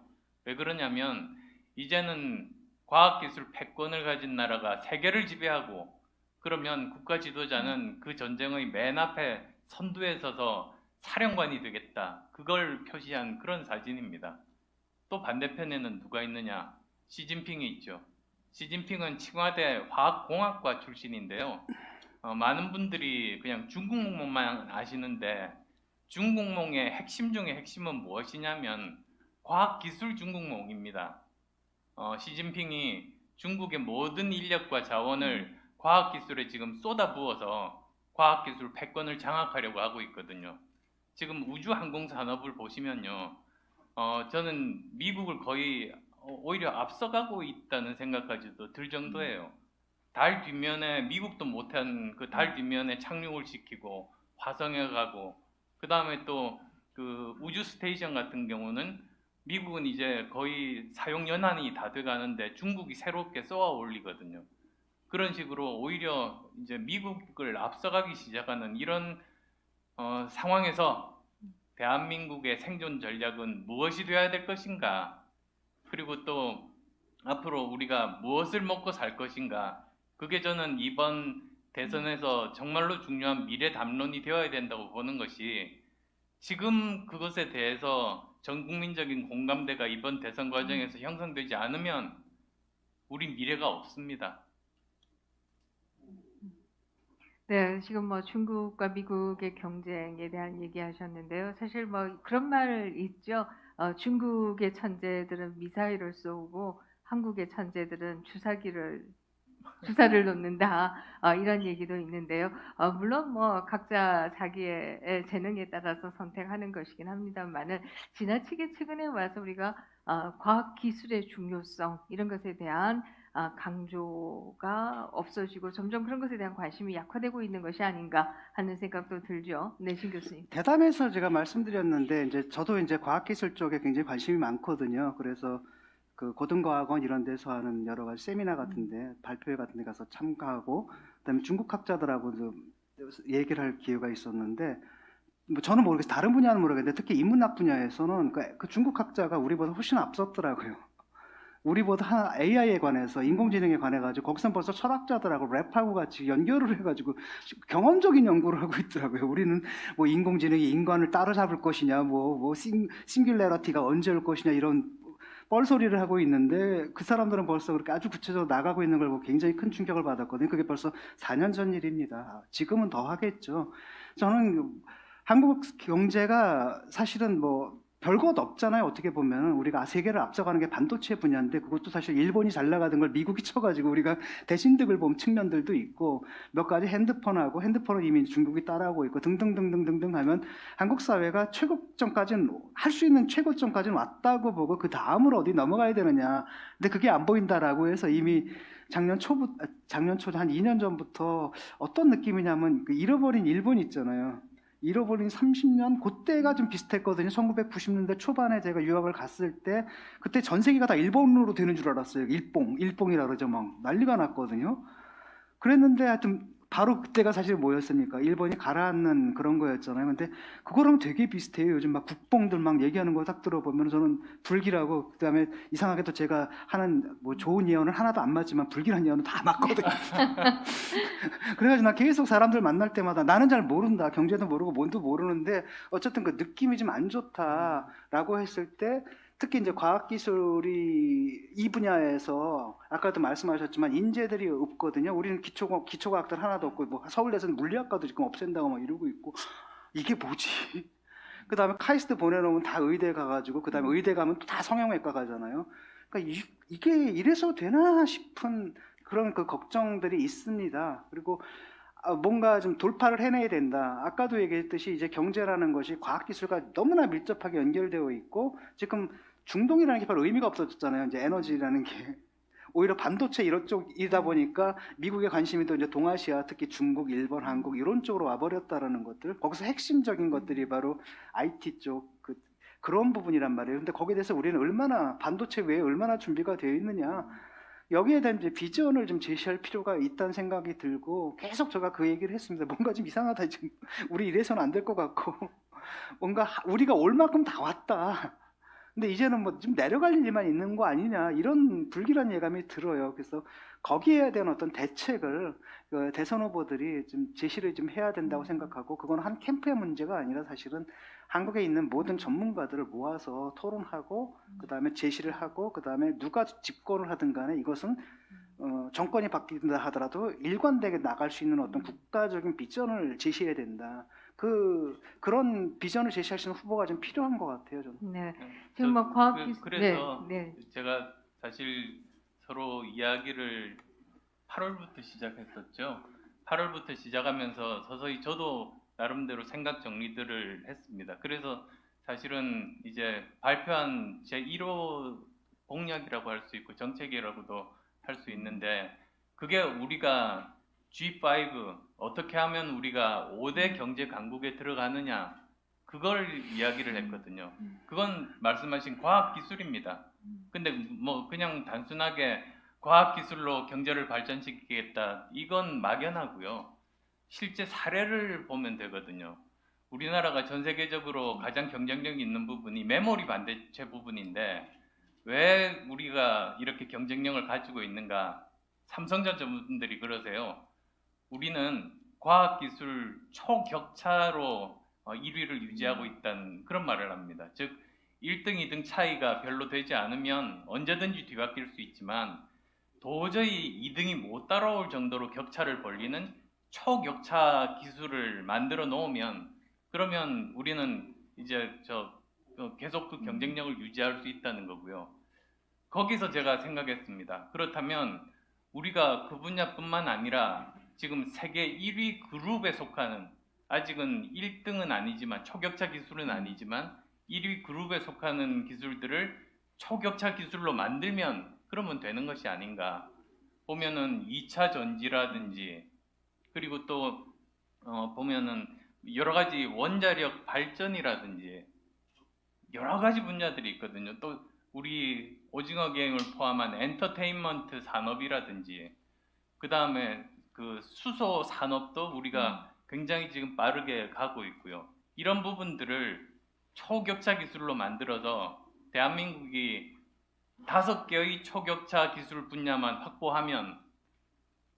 Speaker 2: 왜 그러냐면 이제는 과학기술 패권을 가진 나라가 세계를 지배하고, 그러면 국가 지도자는 그 전쟁의 맨 앞에 선두에 서서 사령관이 되겠다, 그걸 표시한 그런 사진입니다. 또 반대편에는 누가 있느냐? 시진핑이 있죠. 시진핑은 칭화대 화학공학과 출신인데요. 많은 분들이 그냥 중국몽만 아시는데, 중국몽의 핵심 중에 핵심은 무엇이냐면 과학기술 중국몽입니다. 시진핑이 중국의 모든 인력과 자원을 과학기술에 지금 쏟아부어서 과학기술 패권을 장악하려고 하고 있거든요. 지금 우주항공 산업을 보시면요, 저는 미국을 거의 오히려 앞서가고 있다는 생각까지도 들 정도예요. 달 뒷면에 미국도 못한 그 달 뒷면에 착륙을 시키고 화성에 가고 그 다음에 또 그 우주 스테이션 같은 경우는 미국은 이제 거의 사용 연한이 다 돼가는데 중국이 새롭게 쏘아 올리거든요. 그런 식으로 오히려 이제 미국을 앞서가기 시작하는 이런 상황에서 대한민국의 생존 전략은 무엇이 되어야 될 것인가? 그리고 또 앞으로 우리가 무엇을 먹고 살 것인가? 그게 저는 이번 대선에서 정말로 중요한 미래 담론이 되어야 된다고 보는 것이 지금 그것에 대해서 전 국민적인 공감대가 이번 대선 과정에서 형성되지 않으면 우리 미래가 없습니다.
Speaker 1: 네, 지금 뭐 중국과 미국의 경쟁에 대한 얘기하셨는데요. 사실 뭐 그런 말 있죠. 중국의 천재들은 미사일을 쏘고 한국의 천재들은 주사를 놓는다. 이런 얘기도 있는데요. 물론 뭐 각자 자기의 재능에 따라서 선택하는 것이긴 합니다만은 지나치게 최근에 와서 우리가 과학 기술의 중요성 이런 것에 대한 강조가 없어지고 점점 그런 것에 대한 관심이 약화되고 있는 것이 아닌가 하는 생각도 들죠. 네, 신 교수님.
Speaker 3: 대담에서 제가 말씀드렸는데 이제 저도 이제 과학기술 쪽에 굉장히 관심이 많거든요. 그래서 그 고등과학원 이런 데서 하는 여러 가지 세미나 같은데 발표회 같은 데 가서 참가하고 그다음에 중국 학자들하고 좀 얘기를 할 기회가 있었는데 뭐 저는 모르겠어요. 다른 분야는 모르겠는데 특히 인문학 분야에서는 그 중국 학자가 우리보다 훨씬 앞섰더라고요. 우리보다 AI에 관해서 인공지능에 관해 가지고 거기서 벌써 철학자들하고 랩하고 같이 연결을 해가지고 경험적인 연구를 하고 있더라고요. 우리는 뭐 인공지능이 인간을 따라잡을 것이냐, 뭐 싱귤레러티가 언제 올 것이냐 이런 뻘소리를 하고 있는데 그 사람들은 벌써 그렇게 아주 구체적으로 나가고 있는 걸 보고 굉장히 큰 충격을 받았거든요. 그게 벌써 4년 전 일입니다. 지금은 더 하겠죠. 저는 한국 경제가 사실은 뭐 별것 없잖아요. 어떻게 보면 우리가 세계를 앞서가는 게 반도체 분야인데 그것도 사실 일본이 잘 나가던 걸 미국이 쳐가지고 우리가 대신득을 본 측면들도 있고 몇 가지 핸드폰은 이미 중국이 따라하고 있고 등등등등등등 하면 한국 사회가 최고점까지는 할 수 있는 최고점까지는 왔다고 보고 그 다음으로 어디 넘어가야 되느냐. 근데 그게 안 보인다라고 해서 이미 작년 초 한 2년 전부터 어떤 느낌이냐면 그 잃어버린 일본 있잖아요. 잃어버린 30년 그때가 좀 비슷했거든요. 1990년대 초반에 제가 유학을 갔을 때 그때 전 세계가 다 일본으로 되는 줄 알았어요. 일봉이라 그러죠. 막 난리가 났거든요. 그랬는데 하여튼 바로 그때가 사실 뭐였습니까? 일본이 가라앉는 그런 거였잖아요. 근데 그거랑 되게 비슷해요. 요즘 막 국뽕들 막 얘기하는 거 딱 들어보면 저는 불길하고 그다음에 이상하게도 제가 하는 뭐 좋은 예언은 하나도 안 맞지만 불길한 예언은 다 맞거든요. 그래가지고 나 계속 사람들 만날 때마다 나는 잘 모른다. 경제도 모르고 뭔도 모르는데 어쨌든 그 느낌이 좀 안 좋다라고 했을 때 특히 이제 과학기술이 이 분야에서 아까도 말씀하셨지만 인재들이 없거든요. 우리는 기초과학들 하나도 없고 뭐 서울대에서는 물리학과도 지금 없앤다고 막 이러고 있고 이게 뭐지? 그 다음에 카이스트 보내놓으면 다 의대 가가지고 그 다음에 의대 가면 또 다 성형외과 가잖아요. 그러니까 이게 이래서 되나 싶은 그런 그 걱정들이 있습니다. 그리고 뭔가 좀 돌파를 해내야 된다. 아까도 얘기했듯이 이제 경제라는 것이 과학기술과 너무나 밀접하게 연결되어 있고 지금 중동이라는 게 별로 의미가 없어졌잖아요. 이제 에너지라는 게 오히려 반도체 이런 쪽이다 보니까 미국의 관심이 또 이제 동아시아, 특히 중국, 일본, 한국 이런 쪽으로 와버렸다라는 것들. 거기서 핵심적인 것들이 바로 IT 쪽 그런 부분이란 말이에요. 근데 거기에 대해서 우리는 얼마나 반도체 외에 얼마나 준비가 되어 있느냐. 여기에 대한 이제 비전을 좀 제시할 필요가 있다는 생각이 들고 계속 제가 그 얘기를 했습니다. 뭔가 좀 이상하다 지금 우리 이래서는 안 될 것 같고 뭔가 우리가 올 만큼 다 왔다. 근데 이제는 뭐 좀 내려갈 일만 있는 거 아니냐 이런 불길한 예감이 들어요. 그래서 거기에 대한 어떤 대책을 대선 후보들이 좀 제시를 좀 해야 된다고 생각하고 그건 한 캠프의 문제가 아니라 사실은 한국에 있는 모든 전문가들을 모아서 토론하고 그 다음에 제시를 하고 그 다음에 누가 집권을 하든 간에 이것은 정권이 바뀐다 하더라도 일관되게 나갈 수 있는 어떤 국가적인 비전을 제시해야 된다. 그런 비전을 제시할 수 있는 후보가 좀 필요한 것 같아요. 저는.
Speaker 1: 네. 지금 뭐 과학 기술
Speaker 2: 그래서
Speaker 1: 네.
Speaker 2: 제가 사실 서로 이야기를 8월부터 시작했었죠. 8월부터 시작하면서 서서히 저도 나름대로 생각 정리들을 했습니다. 그래서 사실은 이제 발표한 제 1호 공약이라고 할 수 있고 정책이라고도 할 수 있는데 그게 우리가 G5 어떻게 하면 우리가 5대 경제 강국에 들어가느냐 그걸 이야기를 했거든요. 그건 말씀하신 과학 기술입니다. 근데 뭐 그냥 단순하게 과학 기술로 경제를 발전시키겠다 이건 막연하고요. 실제 사례를 보면 되거든요. 우리나라가 전 세계적으로 가장 경쟁력이 있는 부분이 메모리 반도체 부분인데 왜 우리가 이렇게 경쟁력을 가지고 있는가? 삼성전자 분들이 그러세요. 우리는 과학기술 초격차로 1위를 유지하고 있다는 그런 말을 합니다. 즉 1등, 2등 차이가 별로 되지 않으면 언제든지 뒤바뀔 수 있지만 도저히 2등이 못 따라올 정도로 격차를 벌리는 초격차 기술을 만들어 놓으면 그러면 우리는 이제 계속 그 경쟁력을 유지할 수 있다는 거고요. 거기서 제가 생각했습니다. 그렇다면 우리가 그 분야뿐만 아니라 지금 세계 1위 그룹에 속하는 아직은 1등은 아니지만 초격차 기술은 아니지만 1위 그룹에 속하는 기술들을 초격차 기술로 만들면 그러면 되는 것이 아닌가. 보면은 2차 전지라든지 그리고 또 보면은 여러 가지 원자력 발전이라든지 여러 가지 분야들이 있거든요. 또 우리 오징어 게임을 포함한 엔터테인먼트 산업이라든지 그 다음에 그 수소 산업도 우리가 굉장히 지금 빠르게 가고 있고요. 이런 부분들을 초격차 기술로 만들어서 대한민국이 5개의 초격차 기술 분야만 확보하면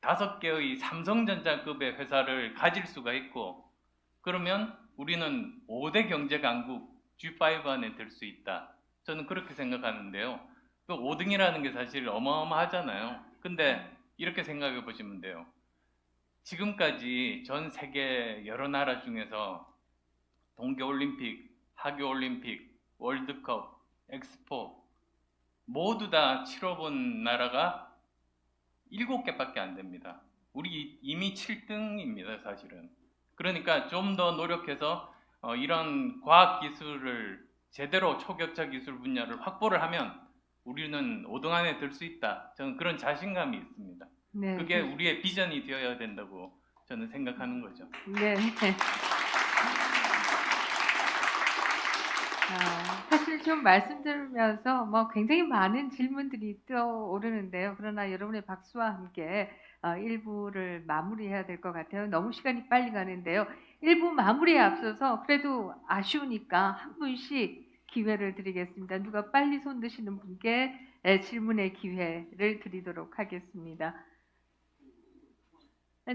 Speaker 2: 5개의 삼성전자급의 회사를 가질 수가 있고 그러면 우리는 5대 경제 강국 G5 안에 들 수 있다. 저는 그렇게 생각하는데요. 그 5등이라는 게 사실 어마어마하잖아요. 근데 이렇게 생각해 보시면 돼요. 지금까지 전 세계 여러 나라 중에서 동계올림픽, 하계올림픽, 월드컵, 엑스포 모두 다 치러본 나라가 7개밖에 안 됩니다. 우리 이미 7등입니다, 사실은. 그러니까 좀 더 노력해서 이런 과학 기술을 제대로 초격차 기술 분야를 확보를 하면 우리는 5등 안에 들 수 있다. 저는 그런 자신감이 있습니다.
Speaker 1: 네,
Speaker 2: 그게 우리의 비전이 되어야 된다고 저는 생각하는 거죠.
Speaker 1: 네. 사실 좀 말씀드리면서 뭐 굉장히 많은 질문들이 떠오르는데요. 그러나 여러분의 박수와 함께 1부를 마무리해야 될 것 같아요. 너무 시간이 빨리 가는데요. 1부 마무리에 앞서서 그래도 아쉬우니까 한 분씩 기회를 드리겠습니다. 누가 빨리 손 드시는 분께 질문의 기회를 드리도록 하겠습니다.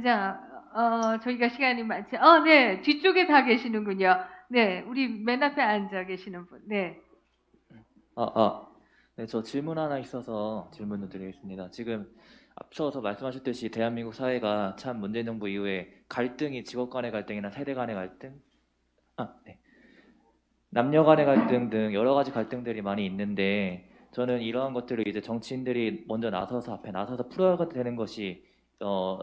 Speaker 1: 자, 저희가 시간이 많지. 네, 뒤쪽에 다 계시는군요. 네, 우리 맨 앞에 앉아 계시는 분. 네.
Speaker 4: 네, 저 질문 하나 있어서 질문을 드리겠습니다. 지금 앞서서 말씀하셨듯이 대한민국 사회가 참 문재인 정부 이후에 갈등이 직업 간의 갈등이나 세대 간의 갈등, 네. 남녀 간의 갈등 등 여러 가지 갈등들이 많이 있는데 저는 이러한 것들을 이제 정치인들이 먼저 나서서 앞에 나서서 풀어야 되는 것이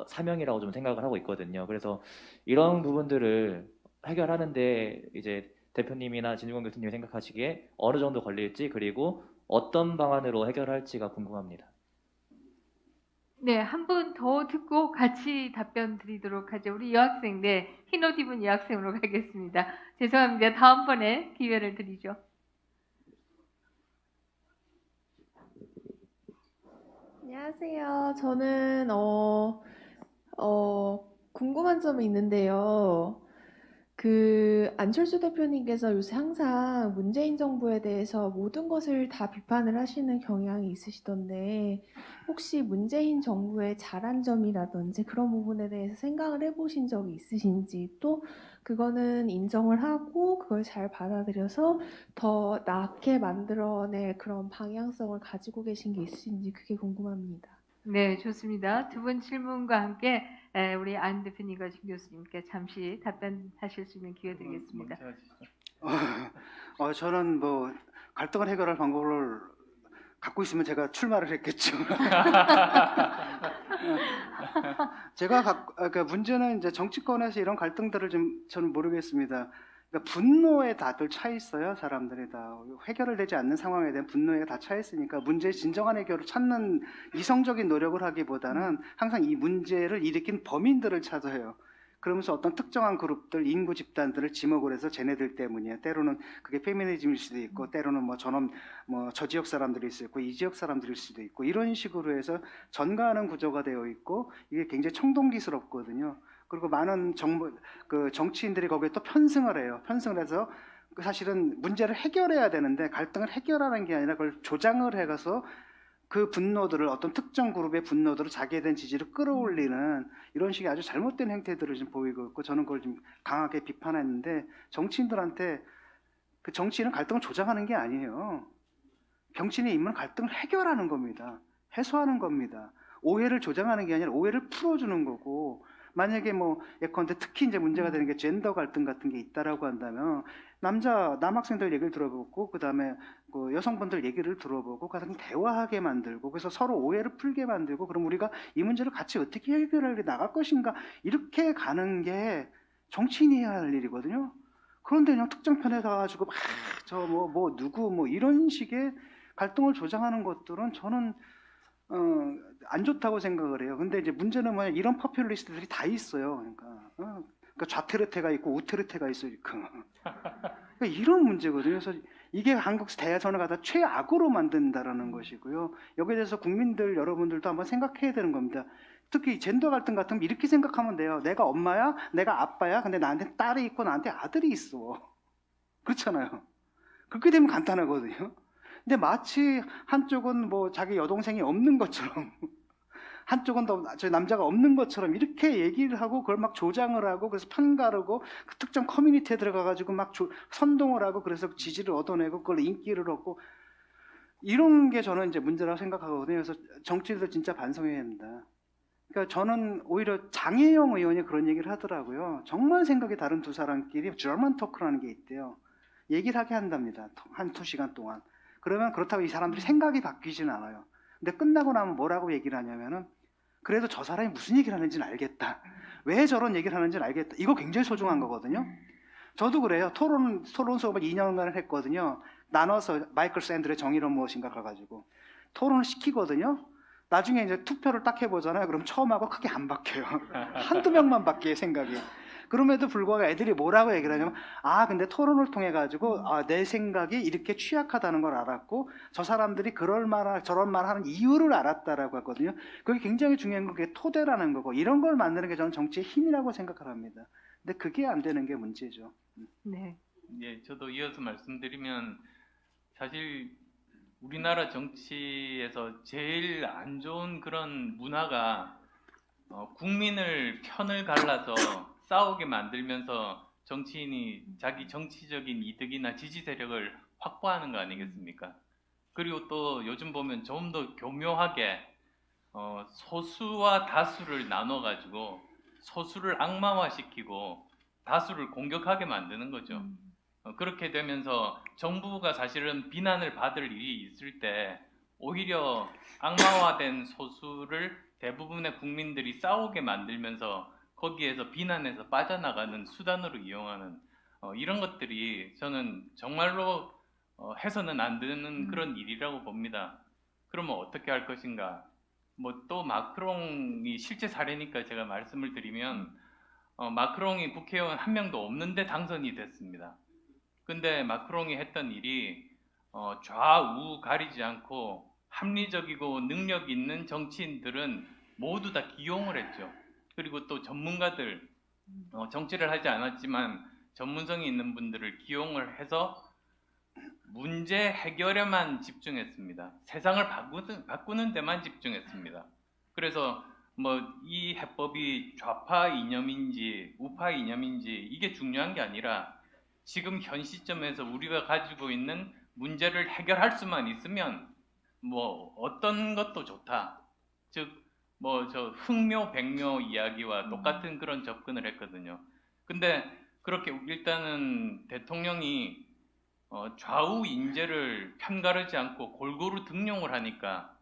Speaker 4: 사명이라고 좀 생각을 하고 있거든요. 그래서 이런 부분들을 해결하는데 이제 대표님이나 진중권 교수님이 생각하시기에 어느 정도 걸릴지 그리고 어떤 방안으로 해결할지가 궁금합니다.
Speaker 1: 네, 한 분 더 듣고 같이 답변 드리도록 하죠. 우리 여학생, 네, 흰 옷 입은 여학생으로 가겠습니다. 죄송합니다. 다음번에 기회를 드리죠.
Speaker 5: 안녕하세요. 저는 궁금한 점이 있는데요. 안철수 대표님께서 요새 항상 문재인 정부에 대해서 모든 것을 다 비판을 하시는 경향이 있으시던데 혹시 문재인 정부의 잘한 점이라든지 그런 부분에 대해서 생각을 해보신 적이 있으신지 또 그거는 인정을 하고 그걸 잘 받아들여서 더 나게 만들어낼 그런 방향성을 가지고 계신 게 있으신지 그게 궁금합니다.
Speaker 1: 네, 좋습니다. 두 분 질문과 함께 우리 안 대표님과 진 교수님께 잠시 답변하실 수 있는 기회 드리겠습니다.
Speaker 3: 저는 뭐 갈등을 해결할 방법을 갖고 있으면 제가 출마를 했겠죠. 제가 그러니까 문제는 이제 정치권에서 이런 갈등들을 좀 저는 모르겠습니다. 그러니까 분노에 다들 차 있어요. 사람들이 다 해결을 되지 않는 상황에 대한 분노에 다 차 있으니까 문제의 진정한 해결을 찾는 이성적인 노력을 하기보다는 항상 이 문제를 일으킨 범인들을 찾아요. 그러면서 어떤 특정한 그룹들, 인구 집단들을 지목을 해서 쟤네들 때문이야. 때로는 그게 페미니즘일 수도 있고, 때로는 뭐 저놈, 뭐 저 지역 사람들일 수도 있고, 이 지역 사람들일 수도 있고, 이런 식으로 해서 전가하는 구조가 되어 있고, 이게 굉장히 청동기스럽거든요. 그리고 많은 정치인들이 거기에 또 편승을 해요. 편승을 해서 사실은 문제를 해결해야 되는데 갈등을 해결하는 게 아니라 그걸 조장을 해가서 그 분노들을 어떤 특정 그룹의 분노들을 자기에 대한 지지를 끌어올리는 이런 식의 아주 잘못된 행태들을 좀 보이고 있고 저는 그걸 좀 강하게 비판했는데 정치인들한테 그 정치인은 갈등을 조장하는 게 아니에요. 정치인의 임무는 갈등을 해결하는 겁니다. 해소하는 겁니다. 오해를 조장하는 게 아니라 오해를 풀어주는 거고 만약에 뭐 예컨대 특히 이제 문제가 되는 게 젠더 갈등 같은 게 있다라고 한다면 남학생들 얘기를 들어보고 그다음에 그 여성분들 얘기를 들어보고 가장 대화하게 만들고 그래서 서로 오해를 풀게 만들고 그럼 우리가 이 문제를 같이 어떻게 해결해 나갈 것인가 이렇게 가는 게 정치인이 해야 할 일이거든요. 그런데 그냥 특정 편에 가가지고 막 저 뭐 누구 뭐 이런 식의 갈등을 조장하는 것들은 저는 안 좋다고 생각을 해요. 근데 이제 문제는 뭐냐 이런 퍼퓰리스트들이 다 있어요. 그러니까 좌테르테가 있고 우테르테가 있어요. 그러니까 이런 문제거든요. 그래서 이게 한국 대선을 갖다 최악으로 만든다라는 것이고요. 여기에 대해서 국민들 여러분들도 한번 생각해야 되는 겁니다. 특히 젠더 갈등 같은 거 이렇게 생각하면 돼요. 내가 엄마야, 내가 아빠야. 근데 나한테 딸이 있고 나한테 아들이 있어. 그렇잖아요. 그렇게 되면 간단하거든요. 근데 마치 한쪽은 뭐 자기 여동생이 없는 것처럼 한쪽은 저 남자가 없는 것처럼 이렇게 얘기를 하고 그걸 막 조장을 하고 그래서 편가르고 그 특정 커뮤니티에 들어가가지고 막 선동을 하고 그래서 지지를 얻어내고 그걸 인기를 얻고 이런 게 저는 이제 문제라고 생각하거든요. 그래서 정치인들 진짜 반성해야 합니다. 그러니까 저는 오히려 장혜영 의원이 그런 얘기를 하더라고요. 정말 생각이 다른 두 사람끼리 저먼 토크라는 게 있대요. 얘기를 하게 한답니다. 한 2시간 동안. 그러면 그렇다고 이 사람들이 생각이 바뀌지는 않아요. 근데 끝나고 나면 뭐라고 얘기를 하냐면은 그래도 저 사람이 무슨 얘기를 하는지는 알겠다. 왜 저런 얘기를 하는지는 알겠다. 이거 굉장히 소중한 거거든요. 저도 그래요. 토론 수업을 2년간을 했거든요. 나눠서 마이클 샌들의 정의는 무엇인가 가가지고 토론을 시키거든요. 나중에 이제 투표를 딱 해보잖아요. 그럼 처음하고 크게 안 바뀌어요. 한두 명만 바뀌어요, 생각이. 그럼에도 불구하고 애들이 뭐라고 얘기를 하냐면 근데 토론을 통해 가지고 내 생각이 이렇게 취약하다는 걸 알았고 저 사람들이 저런 말 하는 이유를 알았다라고 하거든요. 그게 굉장히 중요한 게 토대라는 거고 이런 걸 만드는 게 저는 정치의 힘이라고 생각을 합니다. 근데 그게 안 되는 게 문제죠.
Speaker 1: 네.
Speaker 2: 예, 저도 이어서 말씀드리면 사실 우리나라 정치에서 제일 안 좋은 그런 문화가 국민을 편을 갈라서 싸우게 만들면서 정치인이 자기 정치적인 이득이나 지지 세력을 확보하는 거 아니겠습니까? 그리고 또 요즘 보면 좀 더 교묘하게 소수와 다수를 나눠가지고 소수를 악마화시키고 다수를 공격하게 만드는 거죠. 그렇게 되면서 정부가 사실은 비난을 받을 일이 있을 때 오히려 악마화된 소수를 대부분의 국민들이 싸우게 만들면서 거기에서 비난에서 빠져나가는 수단으로 이용하는 이런 것들이 저는 정말로 해서는 안 되는 그런 일이라고 봅니다. 그러면 어떻게 할 것인가? 뭐 또 마크롱이 실제 사례니까 제가 말씀을 드리면 마크롱이 국회의원 한 명도 없는데 당선이 됐습니다. 근데 마크롱이 했던 일이 좌우 가리지 않고 합리적이고 능력 있는 정치인들은 모두 다 기용을 했죠. 그리고 또 전문가들, 정치를 하지 않았지만 전문성이 있는 분들을 기용을 해서 문제 해결에만 집중했습니다. 세상을 바꾸는 데만 집중했습니다. 그래서 뭐 이 해법이 좌파 이념인지 우파 이념인지 이게 중요한 게 아니라 지금 현 시점에서 우리가 가지고 있는 문제를 해결할 수만 있으면 뭐 어떤 것도 좋다. 즉 뭐 저 흥묘 백묘 이야기와 똑같은 그런 접근을 했거든요. 근데 그렇게 일단은 대통령이 좌우 인재를 편가르지 않고 골고루 등용을 하니까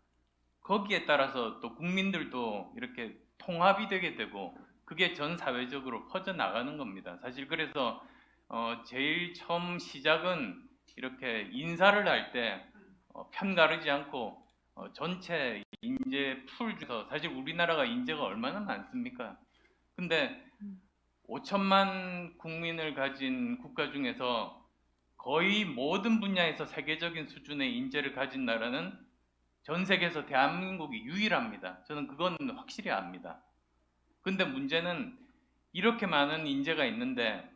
Speaker 2: 거기에 따라서 또 국민들도 이렇게 통합이 되게 되고 그게 전 사회적으로 퍼져나가는 겁니다. 사실 그래서 제일 처음 시작은 이렇게 인사를 할 때 편 가르지 않고 전체 인재 풀 중에서 사실 우리나라가 인재가 얼마나 많습니까? 근데 5천만 국민을 가진 국가 중에서 거의 모든 분야에서 세계적인 수준의 인재를 가진 나라는 전 세계에서 대한민국이 유일합니다. 저는 그건 확실히 압니다. 근데 문제는 이렇게 많은 인재가 있는데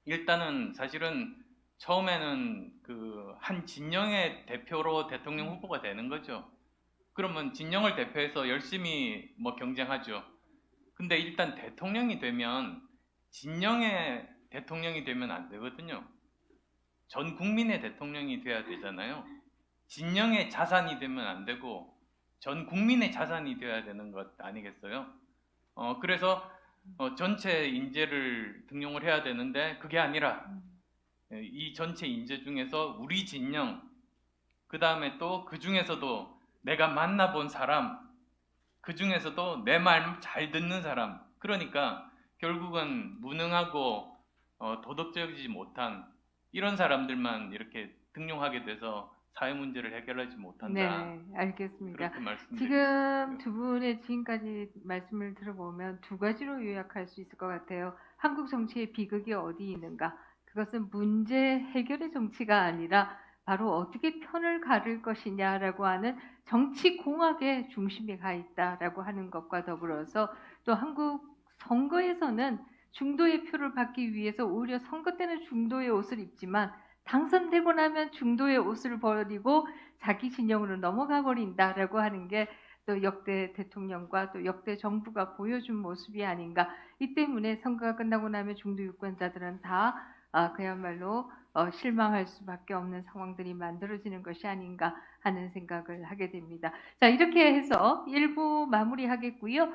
Speaker 2: 일단은 사실은 처음에는 그 한 진영의 대표로 대통령 후보가 되는 거죠. 그러면 진영을 대표해서 열심히 뭐 경쟁하죠. 근데 일단 대통령이 되면 진영의 대통령이 되면 안 되거든요. 전 국민의 대통령이 돼야 되잖아요. 진영의 자산이 되면 안 되고 전 국민의 자산이 되어야 되는 것 아니겠어요? 그래서 전체 인재를 등용을 해야 되는데 그게 아니라 이 전체 인재 중에서 우리 진영, 그 다음에 또 그 중에서도 내가 만나본 사람, 그 중에서도 내 말 잘 듣는 사람, 그러니까 결국은 무능하고 도덕적이지 못한 이런 사람들만 이렇게 등용하게 돼서 사회 문제를 해결하지 못한다.
Speaker 1: 네, 알겠습니다.
Speaker 2: 그렇게 말씀드립니다.
Speaker 1: 지금 두 분의 지금까지 말씀을 들어보면 두 가지로 요약할 수 있을 것 같아요. 한국 정치의 비극이 어디 있는가? 그것은 문제 해결의 정치가 아니라 바로 어떻게 편을 가를 것이냐라고 하는 정치 공학의 중심에 가 있다라고 하는 것과 더불어서 또 한국 선거에서는 중도의 표를 받기 위해서 오히려 선거 때는 중도의 옷을 입지만 당선되고 나면 중도의 옷을 버리고 자기 진영으로 넘어가 버린다라고 하는 게 또 역대 대통령과 또 역대 정부가 보여준 모습이 아닌가. 이 때문에 선거가 끝나고 나면 중도 유권자들은 다 그야말로 실망할 수밖에 없는 상황들이 만들어지는 것이 아닌가 하는 생각을 하게 됩니다. 자, 이렇게 해서 1부 마무리하겠고요.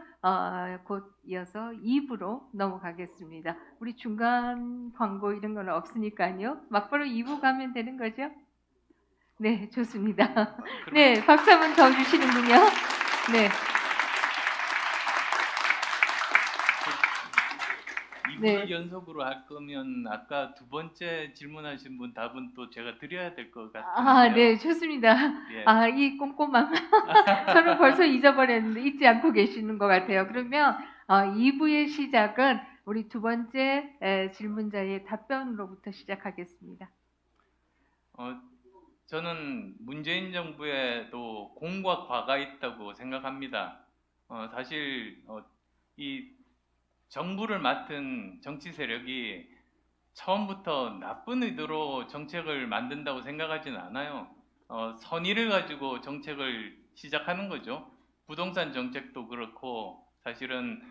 Speaker 1: 곧 이어서 2부로 넘어가겠습니다. 우리 중간 광고 이런 건 없으니까요. 막바로 2부 가면 되는 거죠? 네, 좋습니다. 네, 박수 한번 더 주시는군요. 네.
Speaker 2: 2부를 연속으로 할 거면 아까 두 번째 질문하신 분 답은 또 제가 드려야 될 것 같아요.
Speaker 1: 네, 좋습니다.
Speaker 2: 예.
Speaker 1: 이 꼼꼼함. 저는 벌써 잊어버렸는데 잊지 않고 계시는 것 같아요. 그러면 2부의 시작은 우리 두 번째 질문자의 답변으로부터 시작하겠습니다.
Speaker 2: 저는 문재인 정부에도 공과 과가 있다고 생각합니다. 사실 이 정부를 맡은 정치 세력이 처음부터 나쁜 의도로 정책을 만든다고 생각하지는 않아요. 선의를 가지고 정책을 시작하는 거죠. 부동산 정책도 그렇고 사실은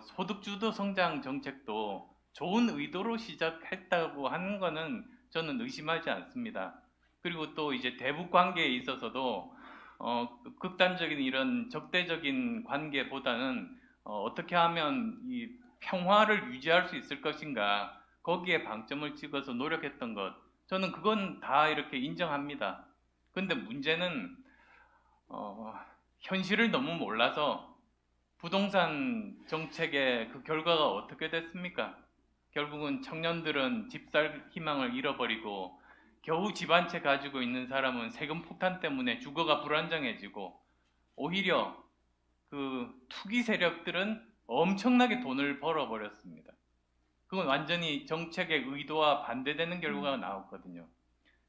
Speaker 2: 소득주도 성장 정책도 좋은 의도로 시작했다고 하는 거는 저는 의심하지 않습니다. 그리고 또 이제 대북 관계에 있어서도 극단적인 이런 적대적인 관계보다는 어떻게 하면 이 평화를 유지할 수 있을 것인가 거기에 방점을 찍어서 노력했던 것 저는 그건 다 이렇게 인정합니다. 근데 문제는 현실을 너무 몰라서 부동산 정책의 그 결과가 어떻게 됐습니까? 결국은 청년들은 집 살 희망을 잃어버리고 겨우 집 한 채 가지고 있는 사람은 세금 폭탄 때문에 주거가 불안정해지고 오히려 그 투기 세력들은 엄청나게 돈을 벌어버렸습니다. 그건 완전히 정책의 의도와 반대되는 결과가 나왔거든요.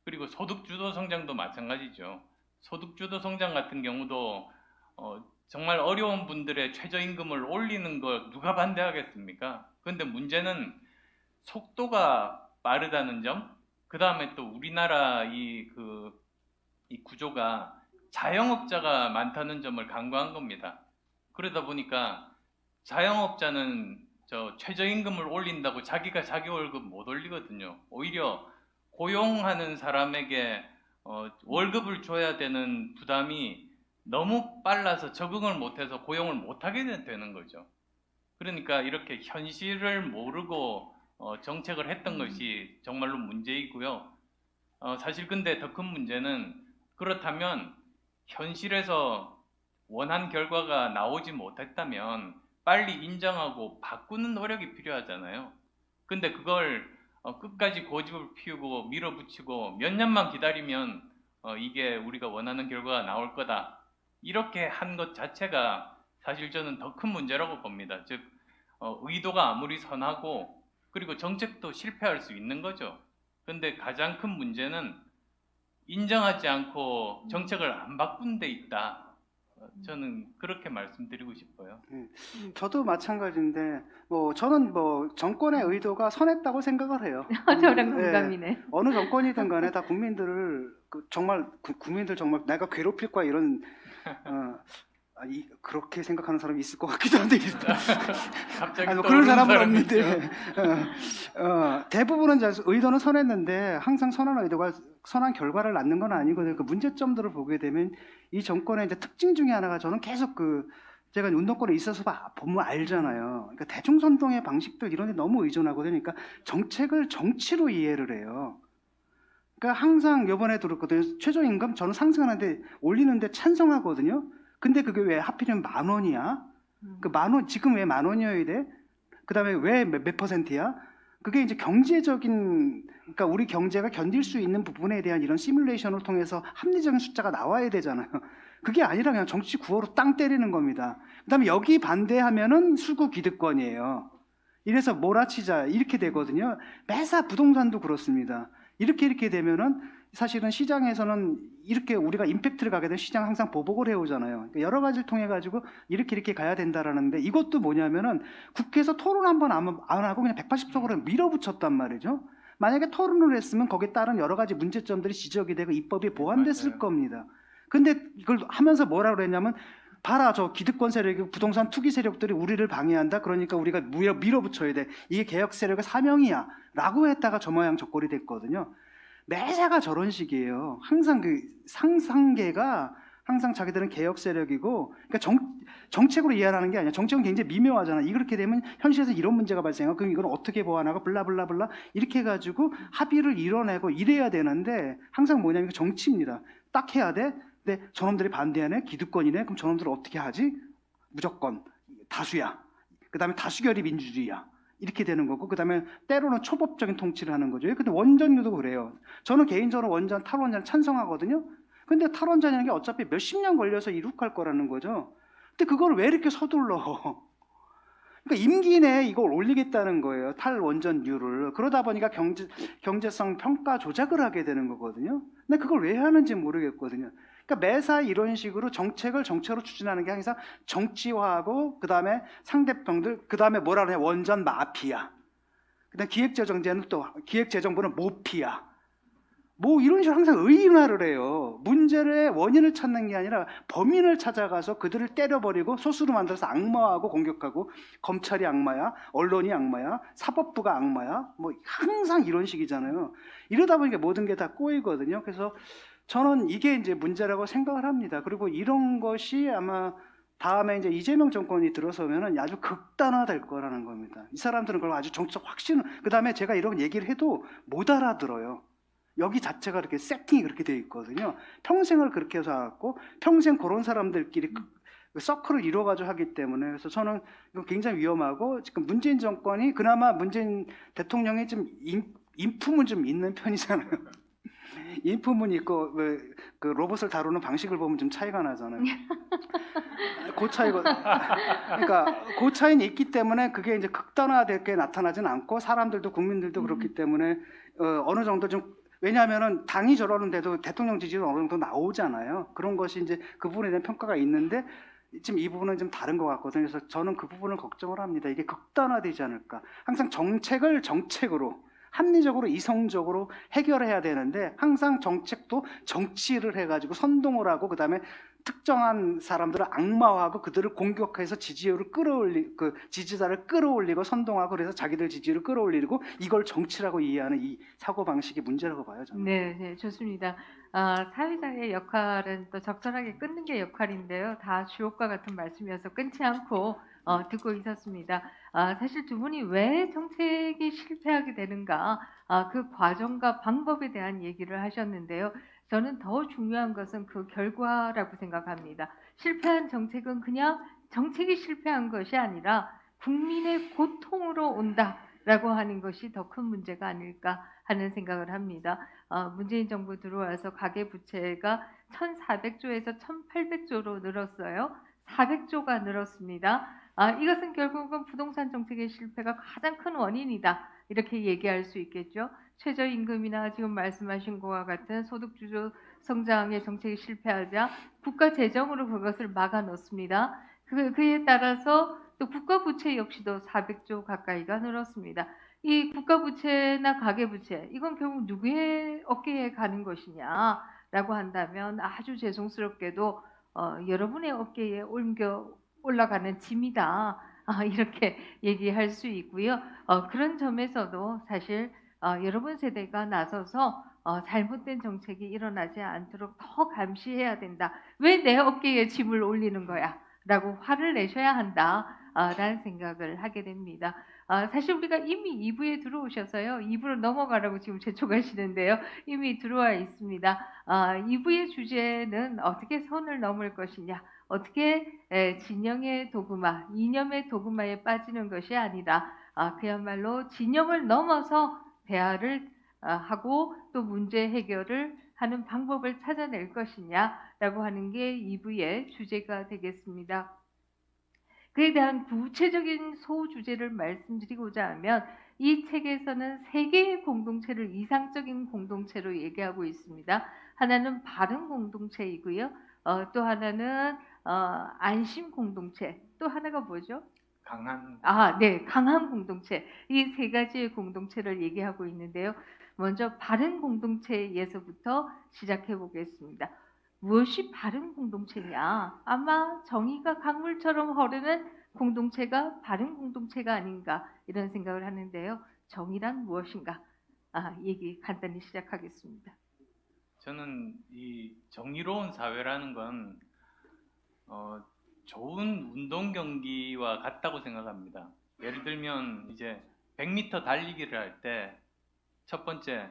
Speaker 2: 그리고 소득주도 성장도 마찬가지죠. 소득주도 성장 같은 경우도 정말 어려운 분들의 최저임금을 올리는 거 누가 반대하겠습니까? 그런데 문제는 속도가 빠르다는 점, 그 다음에 또 우리나라 이 구조가 자영업자가 많다는 점을 간과한 겁니다. 그러다 보니까 자영업자는 최저임금을 올린다고 자기가 자기 월급 못 올리거든요. 오히려 고용하는 사람에게 월급을 줘야 되는 부담이 너무 빨라서 적응을 못해서 고용을 못하게 되는 거죠. 그러니까 이렇게 현실을 모르고 정책을 했던 것이 정말로 문제이고요. 사실 근데 더 큰 문제는 그렇다면 현실에서 원한 결과가 나오지 못했다면 빨리 인정하고 바꾸는 노력이 필요하잖아요. 근데 그걸 끝까지 고집을 피우고 밀어붙이고 몇 년만 기다리면 이게 우리가 원하는 결과가 나올 거다. 이렇게 한 것 자체가 사실 저는 더 큰 문제라고 봅니다. 즉 의도가 아무리 선하고 그리고 정책도 실패할 수 있는 거죠. 그런데 가장 큰 문제는 인정하지 않고 정책을 안 바꾼 데 있다. 저는 그렇게 말씀드리고 싶어요.
Speaker 3: 저도 마찬가지인데 저는 정권의 의도가 선했다고 생각을 해요.
Speaker 1: 저랑
Speaker 3: 예,
Speaker 1: 공감이네.
Speaker 3: 어느 정권이든 간에 다 국민들을 국민들 정말 내가 괴롭힐 거야 이런 그렇게 생각하는 사람이 있을 것 같기도 한데
Speaker 2: 갑자기
Speaker 3: 그런
Speaker 2: 떠오르는
Speaker 3: 사람은
Speaker 2: 사람이
Speaker 3: 없는데 대부분은 의도는 선했는데 항상 선한 의도가 선한 결과를 낳는 건 아니거든요. 그 문제점들을 보게 되면 이 정권의 이제 특징 중에 하나가 저는 계속 제가 운동권에 있어서 보면 알잖아요. 그러니까 대중선동의 방식들 이런 데 너무 의존하거든요. 그러니까 정책을 정치로 이해를 해요. 그러니까 항상 이번에 들었거든요. 최저임금 저는 상승하는데 올리는데 찬성하거든요. 근데 그게 왜 하필이면 10,000원이야? 그 10,000원 지금 왜 10,000원이어야 돼? 그다음에 왜 몇 퍼센트야? 그게 이제 경제적인 그러니까 우리 경제가 견딜 수 있는 부분에 대한 이런 시뮬레이션을 통해서 합리적인 숫자가 나와야 되잖아요. 그게 아니라 그냥 정치 구호로 땅 때리는 겁니다. 그다음에 여기 반대하면은 수구 기득권이에요. 이래서 몰아치자 이렇게 되거든요. 매사 부동산도 그렇습니다. 이렇게 되면은 사실은 시장에서는 이렇게 우리가 임팩트를 가게 되면 시장 항상 보복을 해오잖아요. 그러니까 여러 가지를 통해 가지고 이렇게 가야 된다라는데 이것도 뭐냐면은 국회에서 토론 한번 안 하고 그냥 180석으로 밀어붙였단 말이죠. 만약에 토론을 했으면 거기에 따른 여러 가지 문제점들이 지적이 되고 입법이 보완됐을
Speaker 2: 맞아요.
Speaker 3: 겁니다. 근데 이걸 하면서 뭐라 그랬냐면 봐라 저 기득권 세력이 부동산 투기 세력들이 우리를 방해한다. 그러니까 우리가 밀어붙여야 돼. 이게 개혁 세력의 사명이야. 라고 했다가 저 모양 저 꼴이 됐거든요. 매사가 저런 식이에요. 항상 그 상상계가 항상 자기들은 개혁 세력이고 그러니까 정책으로 이해하는 게 아니야. 정책은 굉장히 미묘하잖아. 이렇게 되면 현실에서 이런 문제가 발생하고 그럼 이건 어떻게 보완하고 블라블라블라 이렇게 해가지고 합의를 이뤄내고 이래야 되는데 항상 뭐냐면 정치입니다. 딱 해야 돼. 근데 저놈들이 반대하네. 기득권이네. 그럼 저놈들은 어떻게 하지? 무조건 다수야. 그 다음에 다수결이 민주주의야. 이렇게 되는 거고 그 다음에 때로는 초법적인 통치를 하는 거죠. 근데 원전유도 그래요. 저는 개인적으로 탈원전 찬성하거든요. 근데 탈원전이라는 게 어차피 몇십 년 걸려서 이룩할 거라는 거죠. 근데 그걸 왜 이렇게 서둘러? 그러니까 임기 내에 이걸 올리겠다는 거예요. 탈원전율을. 그러다 보니까 경제성 평가 조작을 하게 되는 거거든요. 근데 그걸 왜 하는지 모르겠거든요. 그러니까 매사 이런 식으로 정책을 정책으로 추진하는 게 항상 정치화하고 그 다음에 상대평들 그 다음에 뭐라 그러냐 원전 마피아. 그다음 기획재정제는 또 기획재정부는 모피아. 뭐 이런 식으로 항상 의인화를 해요. 문제의 원인을 찾는 게 아니라 범인을 찾아가서 그들을 때려버리고 소수로 만들어서 악마하고 공격하고 검찰이 악마야, 언론이 악마야, 사법부가 악마야. 뭐 항상 이런 식이잖아요. 이러다 보니까 모든 게 다 꼬이거든요. 그래서 저는 이게 이제 문제라고 생각을 합니다. 그리고 이런 것이 아마 다음에 이제 이재명 정권이 들어서면은 아주 극단화될 거라는 겁니다. 이 사람들은 그걸 아주 정치적 확신, 그 다음에 제가 이런 얘기를 해도 못 알아들어요. 여기 자체가 이렇게 세팅이 그렇게 되어 있거든요. 평생을 그렇게 해서 왔고 평생 그런 사람들끼리 서클을 이루어가지고 하기 때문에 그래서 저는 이거 굉장히 위험하고 지금 문재인 정권이 그나마 문재인 대통령이 좀 인품은 좀 있는 편이잖아요. 인품은 있고 그 로봇을 다루는 방식을 보면 좀 차이가 나잖아요. 그 차이가 그러니까 그 차이는 있기 때문에 그게 이제 극단화되게 나타나지는 않고 사람들도 국민들도 그렇기 때문에 어느 정도 좀 왜냐하면은 당이 저러는데도 대통령 지지율은 어느 정도 나오잖아요. 그런 것이 이제 그 부분에 대한 평가가 있는데 지금 이 부분은 좀 다른 것 같거든요. 그래서 저는 그 부분을 걱정을 합니다. 이게 극단화되지 않을까. 항상 정책을 정책으로 합리적으로 이성적으로 해결해야 되는데 항상 정책도 정치를 해가지고 선동을 하고 그 다음에 특정한 사람들을 악마화하고 그들을 공격해서 지지율을 지지자를 끌어올리고 선동하고 그래서 자기들 지지율을 끌어올리고 이걸 정치라고 이해하는 이 사고 방식이 문제라고 봐요. 저는.
Speaker 1: 네, 좋습니다. 사회자의 역할은 또 적절하게 끊는 게 역할인데요. 다 주옥과 같은 말씀이어서 끊지 않고 듣고 있었습니다. 사실 두 분이 왜 정책이 실패하게 되는가 그 과정과 방법에 대한 얘기를 하셨는데요. 저는 더 중요한 것은 그 결과라고 생각합니다. 실패한 정책은 그냥 정책이 실패한 것이 아니라 국민의 고통으로 온다. 라고 하는 것이 더 큰 문제가 아닐까 하는 생각을 합니다. 문재인 정부 들어와서 가계부채가 1,400조에서 1,800조로 늘었어요. 400조가 늘었습니다. 이것은 결국은 부동산 정책의 실패가 가장 큰 원인이다. 이렇게 얘기할 수 있겠죠. 최저임금이나 지금 말씀하신 것과 같은 소득주도 성장의 정책이 실패하자 국가 재정으로 그것을 막아 놓습니다. 그에 따라서 또 국가 부채 역시도 400조 가까이가 늘었습니다. 이 국가 부채나 가계 부채 이건 결국 누구의 어깨에 가는 것이냐라고 한다면 아주 죄송스럽게도 여러분의 어깨에 올라가는 짐이다. 이렇게 얘기할 수 있고요. 그런 점에서도 사실 여러분 세대가 나서서 잘못된 정책이 일어나지 않도록 더 감시해야 된다. 왜 내 어깨에 짐을 올리는 거야? 라고 화를 내셔야 한다. 라는 생각을 하게 됩니다. 사실 우리가 이미 2부에 들어오셔서요. 2부로 넘어가라고 지금 재촉하시는데요. 이미 들어와 있습니다. 2부의 주제는 어떻게 선을 넘을 것이냐. 어떻게 진영의 도그마, 이념의 도그마에 빠지는 것이 아니라 그야말로 진영을 넘어서 대화를 하고 또 문제 해결을 하는 방법을 찾아낼 것이냐라고 하는 게 2부의 주제가 되겠습니다. 그에 대한 구체적인 소주제를 말씀드리고자 하면 이 책에서는 세 개의 공동체를 이상적인 공동체로 얘기하고 있습니다. 하나는 바른 공동체이고요. 또 하나는 안심 공동체, 또 하나가 뭐죠?
Speaker 2: 강한
Speaker 1: 네, 강한 공동체. 이 세 가지의 공동체를 얘기하고 있는데요. 먼저 바른 공동체에서부터 시작해 보겠습니다. 무엇이 바른 공동체냐? 아마 정의가 강물처럼 흐르는 공동체가 바른 공동체가 아닌가 이런 생각을 하는데요. 정의란 무엇인가? 얘기 간단히 시작하겠습니다.
Speaker 2: 저는 이 정의로운 사회라는 건 좋은 운동 경기와 같다고 생각합니다. 예를 들면 이제 100m 달리기를 할 때 첫 번째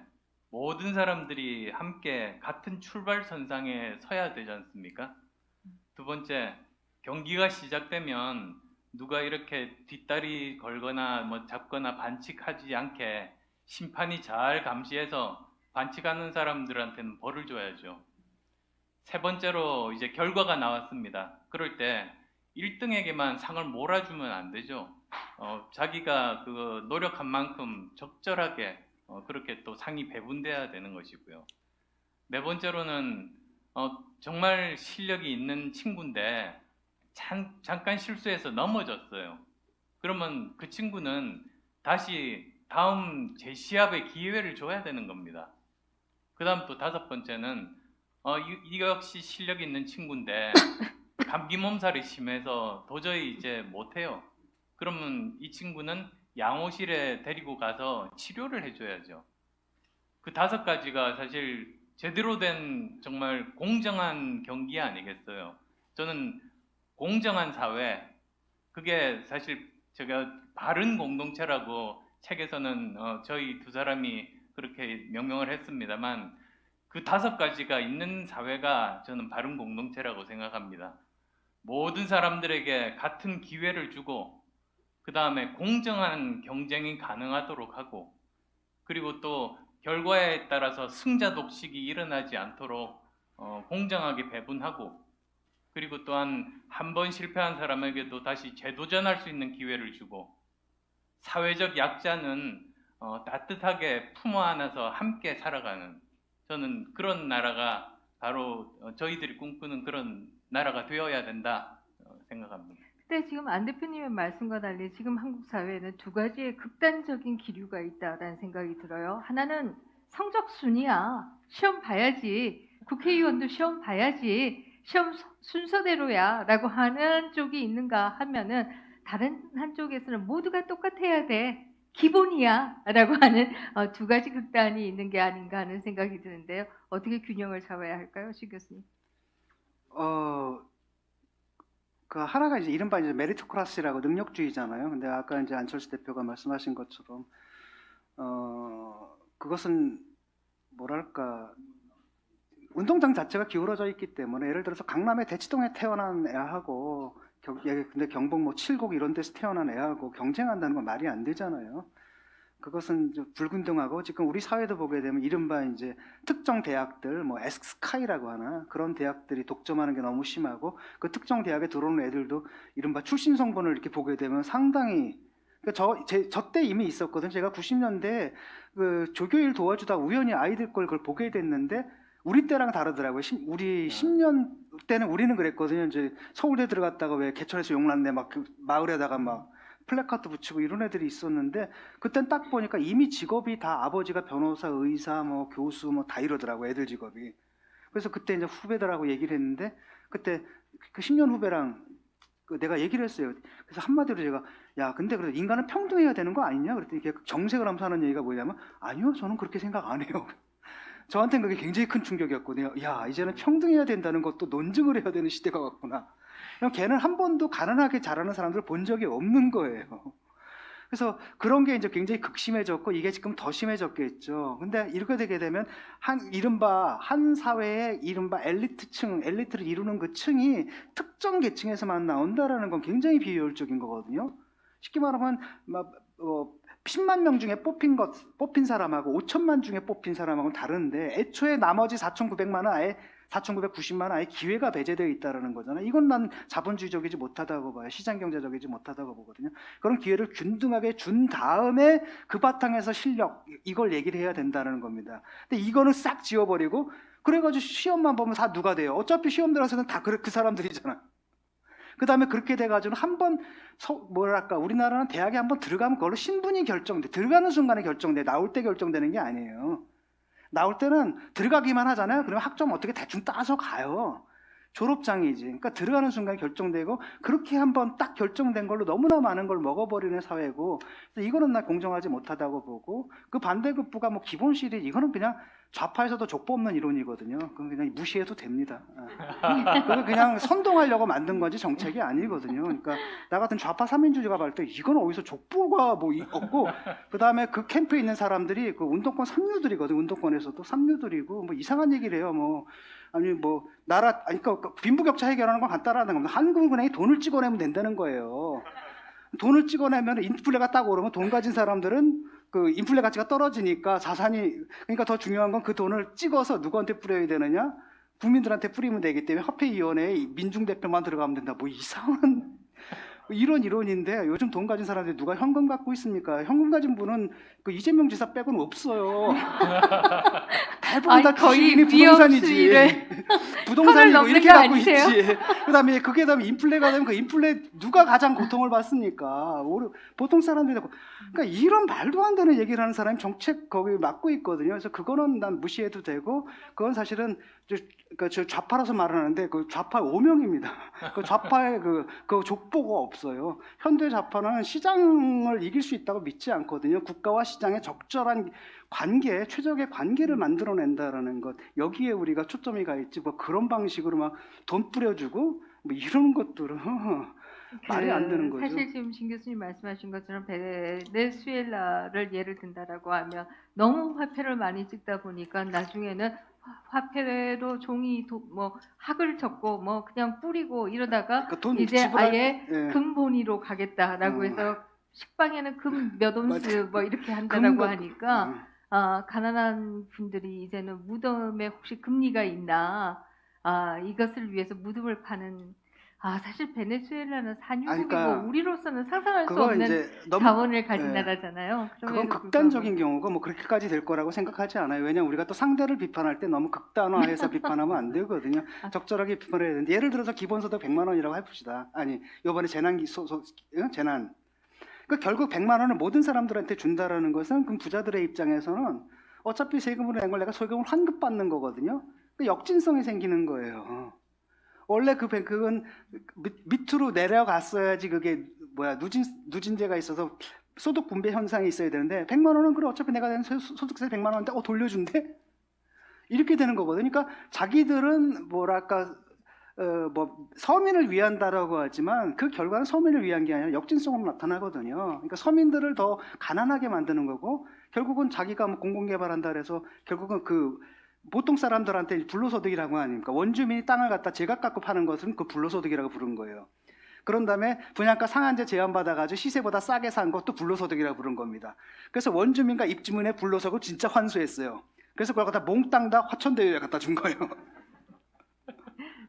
Speaker 2: 모든 사람들이 함께 같은 출발선상에 서야 되지 않습니까? 두 번째 경기가 시작되면 누가 이렇게 뒷다리 걸거나 뭐 잡거나 반칙하지 않게 심판이 잘 감시해서 반칙하는 사람들한테는 벌을 줘야죠. 세 번째로 이제 결과가 나왔습니다. 그럴 때 1등에게만 상을 몰아주면 안 되죠. 자기가 그 노력한 만큼 적절하게 그렇게 또 상이 배분돼야 되는 것이고요. 네 번째로는 정말 실력이 있는 친구인데 잠깐 실수해서 넘어졌어요. 그러면 그 친구는 다시 다음 재시합의 기회를 줘야 되는 겁니다. 그 다음 또 다섯 번째는 이 역시 실력 있는 친구인데 감기 몸살이 심해서 도저히 이제 못해요. 그러면 이 친구는 양호실에 데리고 가서 치료를 해줘야죠. 그 다섯 가지가 사실 제대로 된 정말 공정한 경기 아니겠어요. 저는 공정한 사회, 그게 사실 제가 바른 공동체라고 책에서는 저희 두 사람이 그렇게 명명을 했습니다만 그 다섯 가지가 있는 사회가 저는 바른 공동체라고 생각합니다. 모든 사람들에게 같은 기회를 주고 그 다음에 공정한 경쟁이 가능하도록 하고 그리고 또 결과에 따라서 승자 독식이 일어나지 않도록 공정하게 배분하고 그리고 또한 한 번 실패한 사람에게도 다시 재도전할 수 있는 기회를 주고 사회적 약자는 따뜻하게 품어 안아서 함께 살아가는 저는 그런 나라가 바로 저희들이 꿈꾸는 그런 나라가 되어야 된다 생각합니다.
Speaker 1: 근데 지금 안 대표님의 말씀과 달리 지금 한국 사회에는 두 가지의 극단적인 기류가 있다라는 생각이 들어요. 하나는 성적 순이야. 시험 봐야지. 국회의원도 시험 봐야지. 시험 순서대로야. 라고 하는 쪽이 있는가 하면은 다른 한쪽에서는 모두가 똑같아야 돼. 기본이야. 라고 하는 두 가지 극단이 있는 게 아닌가 하는 생각이 드는데요. 어떻게 균형을 잡아야 할까요? 시 교수님.
Speaker 3: 그 하나가 이제 이른바 이제 메리토크라시라고 능력주의잖아요. 근데 아까 이제 안철수 대표가 말씀하신 것처럼 그것은 뭐랄까 운동장 자체가 기울어져 있기 때문에 예를 들어서 강남의 대치동에 태어난 애하고 근데 경북 뭐 칠곡 이런 데서 태어난 애하고 경쟁한다는 건 말이 안 되잖아요. 그것은 이제 불균등하고 지금 우리 사회도 보게 되면 이른바 이제 특정 대학들 뭐 에스카이라고 하나 그런 대학들이 독점하는 게 너무 심하고 그 특정 대학에 들어오는 애들도 이른바 출신 성분을 이렇게 보게 되면 상당히 그러니까 저 때 이미 있었거든. 제가 90년대 그 조교일 도와주다 우연히 아이들 걸 그걸 보게 됐는데 우리 때랑 다르더라고요. 우리 10년 때는 우리는 그랬거든요. 이제 서울대 들어갔다가 왜 개천에서 용났네 막 그 마을에다가 막 플래카드 붙이고 이런 애들이 있었는데 그땐 딱 보니까 이미 직업이 다 아버지가 변호사, 의사, 뭐 교수 뭐 다 이러더라고 애들 직업이. 그래서 그때 이제 후배들하고 얘기를 했는데 그때 그 10년 후배랑 내가 얘기를 했어요. 그래서 한마디로 제가 야 근데 그래도 인간은 평등해야 되는 거 아니냐 그랬더니 걔 정색을 하면서 하는 얘기가 뭐냐면 아니요 저는 그렇게 생각 안 해요. 저한테는 그게 굉장히 큰 충격이었거든요. 야 이제는 평등해야 된다는 것도 논증을 해야 되는 시대가 왔구나. 걔는 한 번도 가난하게 자라는 사람들을 본 적이 없는 거예요. 그래서 그런 게 이제 굉장히 극심해졌고 이게 지금 더 심해졌겠죠. 근데 이렇게 되게 되면 이른바 한 사회의 이른바 엘리트층, 엘리트를 이루는 그 층이 특정 계층에서만 나온다라는 건 굉장히 비효율적인 거거든요. 쉽게 말하면 10만 명 중에 뽑힌 사람하고 5천만 중에 뽑힌 사람하고는 다른데 애초에 나머지 4,900만은 아예 4,990만 원 아예 기회가 배제되어 있다는 거잖아요. 이건 난 자본주의적이지 못하다고 봐요. 시장경제적이지 못하다고 보거든요. 그런 기회를 균등하게 준 다음에 그 바탕에서 실력 이걸 얘기를 해야 된다는 겁니다. 근데 이거는 싹 지워버리고 그래가지고 시험만 보면 다 누가 돼요. 어차피 시험 들어서는 다 그 사람들이잖아. 그 다음에 그렇게 돼가지고 한번 우리나라는 대학에 한번 들어가면 그걸로 신분이 결정돼. 들어가는 순간에 결정돼. 나올 때 결정되는 게 아니에요. 나올 때는 들어가기만 하잖아요. 그러면 학점 어떻게 대충 따서 가요. 졸업장이지. 그러니까 들어가는 순간 결정되고 그렇게 한번 딱 결정된 걸로 너무나 많은 걸 먹어버리는 사회고 그래서 이거는 나 공정하지 못하다고 보고 그 반대급부가 뭐 기본실이 이거는 그냥 좌파에서도 족보 없는 이론이거든요. 그건 그냥 무시해도 됩니다. 그걸 그냥 선동하려고 만든 거지 정책이 아니거든요. 그러니까 나 같은 좌파 삼인주의가 볼 때 이건 어디서 족보가 뭐 없고 그 다음에 그 캠프에 있는 사람들이 그 운동권 삼류들이거든. 운동권에서도 삼류들이고 뭐 이상한 얘기를 해요. 뭐 아니 뭐 그러니까 빈부격차 해결하는 건 간단하다는 겁니다. 한국은행이 돈을 찍어내면 된다는 거예요. 돈을 찍어내면 인플레가 딱 오르면 돈 가진 사람들은 그 인플레 가치가 떨어지니까 자산이 그러니까 더 중요한 건 그 돈을 찍어서 누구한테 뿌려야 되느냐? 국민들한테 뿌리면 되기 때문에 화폐위원회에 민중대표만 들어가면 된다. 뭐 이상한 이런 이론인데 요즘 돈 가진 사람들이 누가 현금 갖고 있습니까? 현금 가진 분은 그 이재명 지사 빼고는 없어요. 대부분 다
Speaker 1: 거의
Speaker 3: 주식이니 부동산이지.
Speaker 1: 위험수위를
Speaker 3: 부동산이고
Speaker 1: 넘는
Speaker 3: 이렇게
Speaker 1: 거
Speaker 3: 갖고
Speaker 1: 아니세요?
Speaker 3: 있지. 그다음에 인플레가 되면 그 인플레 누가 가장 고통을 받습니까? 보통 사람들이 그러니까 이런 말도 안 되는 얘기를 하는 사람이 정책 거기 맡고 있거든요. 그래서 그거는 난 무시해도 되고 그건 사실은 저 좌파라서 말을 하는데 그 좌파 오명입니다. 그 좌파의 그 족보가 없어요. 현대 좌파는 시장을 이길 수 있다고 믿지 않거든요. 국가와 시장의 적절한 관계, 최적의 관계를 만들어낸다라는 것. 여기에 우리가 초점이 가 있지. 뭐 그런 방식으로 막 돈 뿌려주고 뭐 이런 것들은 말이 안 되는 거죠.
Speaker 1: 사실 지금 신 교수님 말씀하신 것처럼 베네수엘라를 예를 든다라고 하면 너무 화폐를 많이 찍다 보니까 나중에는 화폐로 뭐 학을 적고 뭐 그냥 뿌리고 이러다가
Speaker 3: 그러니까 돈
Speaker 1: 이제 아예
Speaker 3: 예.
Speaker 1: 금본위로 가겠다라고 해서 식빵에는 금 몇 온스 뭐 이렇게 한다라고
Speaker 3: 금과
Speaker 1: 하니까 가난한 분들이 이제는 무덤에 혹시 금리가 있나 이것을 위해서 무덤을 파는 사실 베네수엘라는 산유국이고
Speaker 3: 그러니까
Speaker 1: 우리로서는 상상할 수
Speaker 3: 그거
Speaker 1: 없는
Speaker 3: 이제 너무
Speaker 1: 자원을 가진
Speaker 3: 예.
Speaker 1: 나라잖아요.
Speaker 3: 그건 극단적인 경우고 뭐 그렇게까지 될 거라고 생각하지 않아요. 왜냐하면 우리가 또 상대를 비판할 때 너무 극단화해서 비판하면 안 되거든요. 적절하게 비판해야 되는데 예를 들어서 기본소득 100만 원이라고 해봅시다. 아니 이번에 재난 그러니까 결국 100만 원을 모든 사람들한테 준다라는 것은 그럼 부자들의 입장에서는 어차피 세금으로 낸 걸 내가 세금을 환급받는 거거든요. 그 역진성이 생기는 거예요. 원래 그건 밑으로 내려갔어야지 그게 누진제가 있어서 소득 분배 현상이 있어야 되는데 100만 원은 그래 어차피 내가 낸 소득세 100만 원인데 돌려준대? 이렇게 되는 거거든요. 그러니까 자기들은 뭐 서민을 위한다라고 하지만 그 결과는 서민을 위한 게 아니라 역진성으로 나타나거든요. 그러니까 서민들을 더 가난하게 만드는 거고 결국은 자기가 뭐 공공개발한다 그래서 결국은 그 보통 사람들한테 불로소득이라고 하니까 원주민이 땅을 갖다 제각 갖고 파는 것은 그 불로소득이라고 부르는 거예요. 그런 다음에 분양가 상한제 제한받아가지고 시세보다 싸게 산 것도 불로소득이라고 부른 겁니다. 그래서 원주민과 입주민의 불로소득을 진짜 환수했어요. 그래서 그걸 갖다 몽땅 다 화천대유에 갖다 준 거예요.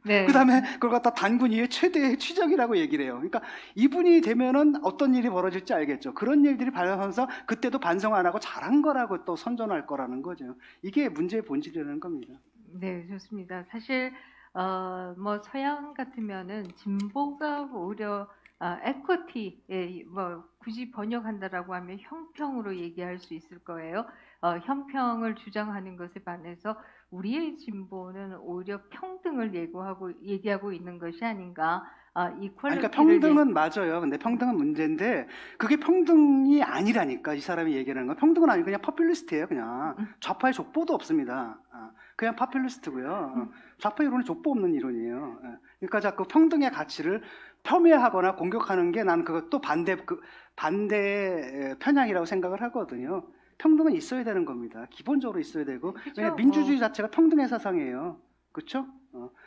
Speaker 1: 네.
Speaker 3: 그 다음에 그걸 갖다 단군 이후에 최대의 취적이라고 얘기를 해요. 그러니까 이분이 되면은 어떤 일이 벌어질지 알겠죠. 그런 일들이 발생하면서 그때도 반성 안 하고 잘한 거라고 또 선전할 거라는 거죠. 이게 문제의 본질이라는 겁니다.
Speaker 1: 네, 좋습니다. 사실 뭐 서양 같으면은 진보가 오히려 에쿼티에 뭐 굳이 번역한다라고 하면 형평으로 얘기할 수 있을 거예요. 형평을 주장하는 것에 반해서 우리의 진보는 오히려 평등을 얘기하고 있는 것이 아닌가.
Speaker 3: 그러니까 평등은 맞아요. 근데 평등은 문제인데 그게 평등이 아니라니까 이 사람이 얘기하는 건 평등은 아니고 그냥 퍼퓰리스트예요. 그냥 좌파의 족보도 없습니다. 그냥 퍼퓰리스트고요. 좌파 이론은 족보 없는 이론이에요. 그러니까 자꾸 평등의 가치를 폄훼하거나 공격하는 게 나는 그것도 반대 편향이라고 생각을 하거든요. 평등은 있어야 되는 겁니다. 기본적으로 있어야 되고
Speaker 1: 그쵸?
Speaker 3: 왜냐하면 민주주의 자체가 평등의 사상이에요. 그렇죠?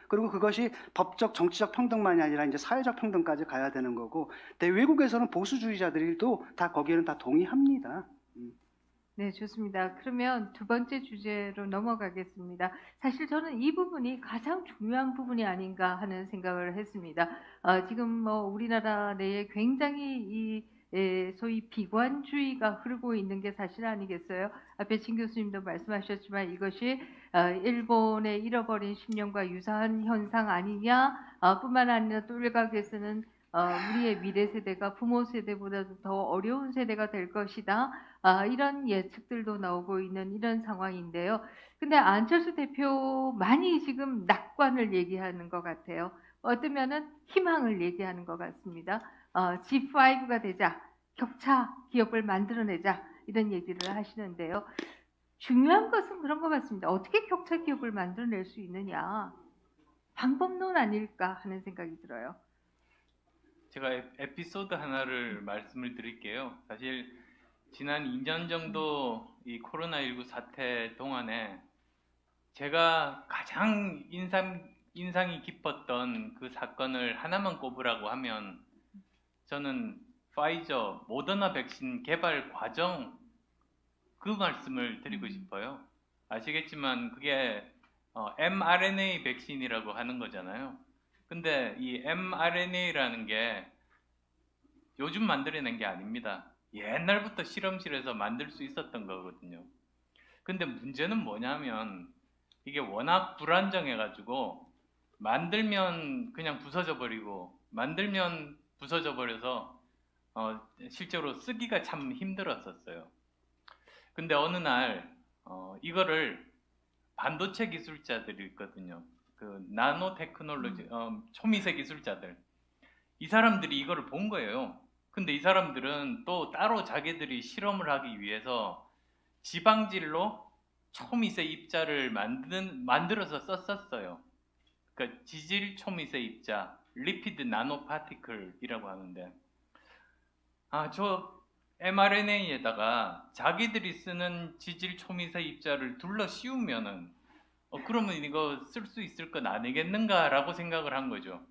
Speaker 3: 그리고 그것이 법적, 정치적 평등만이 아니라 이제 사회적 평등까지 가야 되는 거고, 근데 외국에서는 보수주의자들도 다 거기에는 다 동의합니다.
Speaker 1: 네, 좋습니다. 그러면 두 번째 주제로 넘어가겠습니다. 사실 저는 이 부분이 가장 중요한 부분이 아닌가 하는 생각을 했습니다. 지금 뭐 우리나라 내에 굉장히 소위 비관주의가 흐르고 있는 게 사실 아니겠어요? 앞에 진 교수님도 말씀하셨지만 이것이 일본의 잃어버린 10년과 유사한 현상 아니냐? 뿐만 아니라 또 일각에서는 우리의 미래 세대가 부모 세대보다도 더 어려운 세대가 될 것이다. 이런 예측들도 나오고 있는 이런 상황인데요. 근데 안철수 대표 많이 지금 낙관을 얘기하는 것 같아요. 어쩌면은 희망을 얘기하는 것 같습니다. G5가 되자, 격차 기업을 만들어내자 이런 얘기를 하시는데요. 중요한 것은 그런 것 같습니다. 어떻게 격차 기업을 만들어낼 수 있느냐. 방법론 아닐까 하는 생각이 들어요.
Speaker 2: 제가 에피소드 하나를 말씀을 드릴게요. 사실 지난 2년 정도 이 코로나19 사태 동안에 제가 가장 인상이 깊었던 그 사건을 하나만 꼽으라고 하면 저는 파이저 모더나 백신 개발 과정 그 말씀을 드리고 싶어요. 아시겠지만 그게 mRNA 백신이라고 하는 거잖아요. 근데 이 mRNA라는 게 요즘 만들어낸 게 아닙니다. 옛날부터 실험실에서 만들 수 있었던 거거든요. 근데 문제는 뭐냐면 이게 워낙 불안정해가지고 만들면 그냥 부서져 버리고 만들면 부서져 버려서 실제로 쓰기가 참 힘들었었어요. 근데 어느 날 이거를 반도체 기술자들이 있거든요. 그 나노 테크놀로지 초미세 기술자들 이 사람들이 이거를 본 거예요. 근데 이 사람들은 또 따로 자기들이 실험을 하기 위해서 지방질로 초미세 입자를 만들어서 썼었어요. 그러니까 지질 초미세 입자, 리피드 나노 파티클이라고 하는데 저 mRNA에다가 자기들이 쓰는 지질 초미세 입자를 둘러 씌우면은 그러면 이거 쓸 수 있을 건 아니겠는가라고 생각을 한 거죠.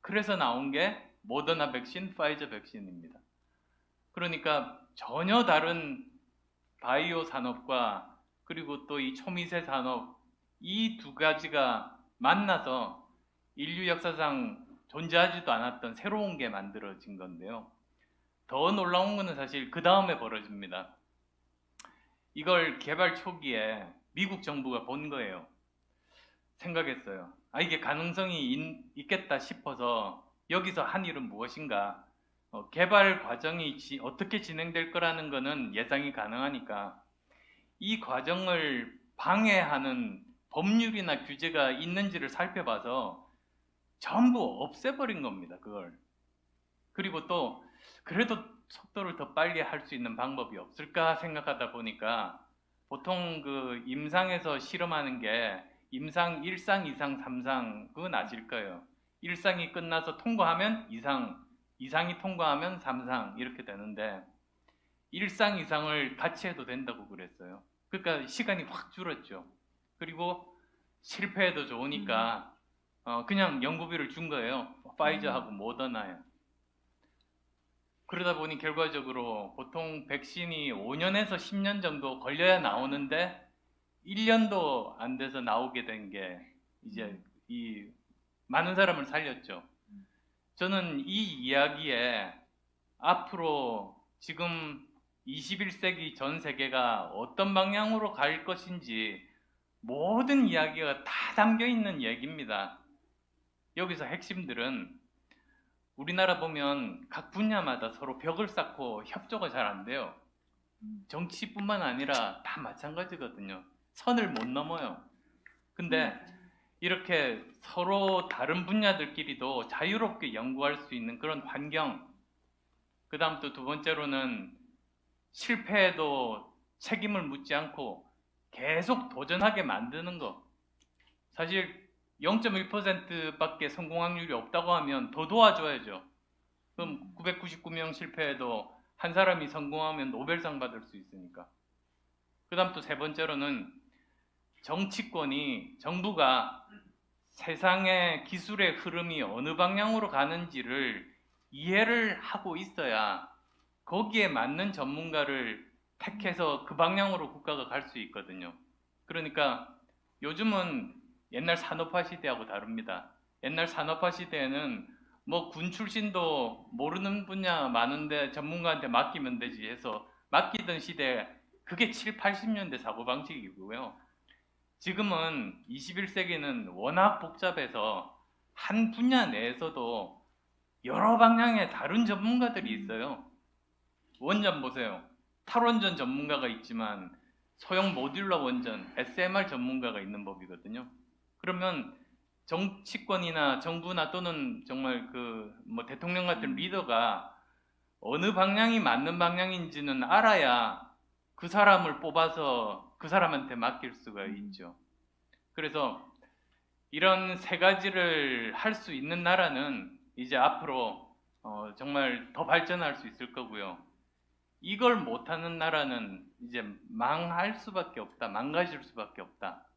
Speaker 2: 그래서 나온 게 모더나 백신, 파이저 백신입니다. 그러니까 전혀 다른 바이오 산업과 그리고 또 이 초미세 산업 이 두 가지가 만나서 인류 역사상 존재하지도 않았던 새로운 게 만들어진 건데요. 더 놀라운 거는 사실 그 다음에 벌어집니다. 이걸 개발 초기에 미국 정부가 본 거예요. 생각했어요. 이게 가능성이 있겠다 싶어서 여기서 한 일은 무엇인가? 개발 과정이 어떻게 진행될 거라는 거는 예상이 가능하니까 이 과정을 방해하는 법률이나 규제가 있는지를 살펴봐서 전부 없애버린 겁니다. 그걸. 그리고 또 그래도 속도를 더 빨리 할 수 있는 방법이 없을까 생각하다 보니까 보통 그 임상에서 실험하는 게 임상 1상, 2상, 3상 그건 아실 거예요. 1상이 끝나서 통과하면 2상, 2상이 통과하면 3상 이렇게 되는데 1상, 2상을 같이 해도 된다고 그랬어요. 그러니까 시간이 확 줄었죠. 그리고 실패해도 좋으니까 그냥 연구비를 준 거예요. 파이저하고 모더나에. 그러다 보니 결과적으로 보통 백신이 5년에서 10년 정도 걸려야 나오는데 1년도 안 돼서 나오게 된 게 이제 이 많은 사람을 살렸죠. 저는 이 이야기에 앞으로 지금 21세기 전 세계가 어떤 방향으로 갈 것인지 모든 이야기가 다 담겨 있는 얘기입니다. 여기서 핵심들은 우리나라 보면 각 분야마다 서로 벽을 쌓고 협조가 잘 안 돼요. 정치뿐만 아니라 다 마찬가지거든요. 선을 못 넘어요. 근데 이렇게 서로 다른 분야들끼리도 자유롭게 연구할 수 있는 그런 환경, 그 다음 또 두 번째로는 실패해도 책임을 묻지 않고 계속 도전하게 만드는 거. 사실 0.1%밖에 성공 확률이 없다고 하면 더 도와줘야죠. 그럼 999명 실패해도 한 사람이 성공하면 노벨상 받을 수 있으니까. 그 다음 또 세 번째로는 정치권이, 정부가 세상의 기술의 흐름이 어느 방향으로 가는지를 이해를 하고 있어야 거기에 맞는 전문가를 택해서 그 방향으로 국가가 갈 수 있거든요. 그러니까 요즘은 옛날 산업화 시대하고 다릅니다. 옛날 산업화 시대에는 뭐 군 출신도 모르는 분야 많은데 전문가한테 맡기면 되지 해서 맡기던 시대, 그게 7, 80년대 사고방식이고요. 지금은 21세기는 워낙 복잡해서 한 분야 내에서도 여러 방향의 다른 전문가들이 있어요. 원전 보세요. 탈원전 전문가가 있지만 소형 모듈러 원전, SMR 전문가가 있는 법이거든요. 그러면 정치권이나 정부나 또는 정말 그 뭐 대통령 같은 리더가 어느 방향이 맞는 방향인지는 알아야 그 사람을 뽑아서 그 사람한테 맡길 수가 있죠. 그래서 이런 세 가지를 할 수 있는 나라는 이제 앞으로 정말 더 발전할 수 있을 거고요. 이걸 못하는 나라는 이제 망할 수밖에 없다, 망가질 수밖에 없다.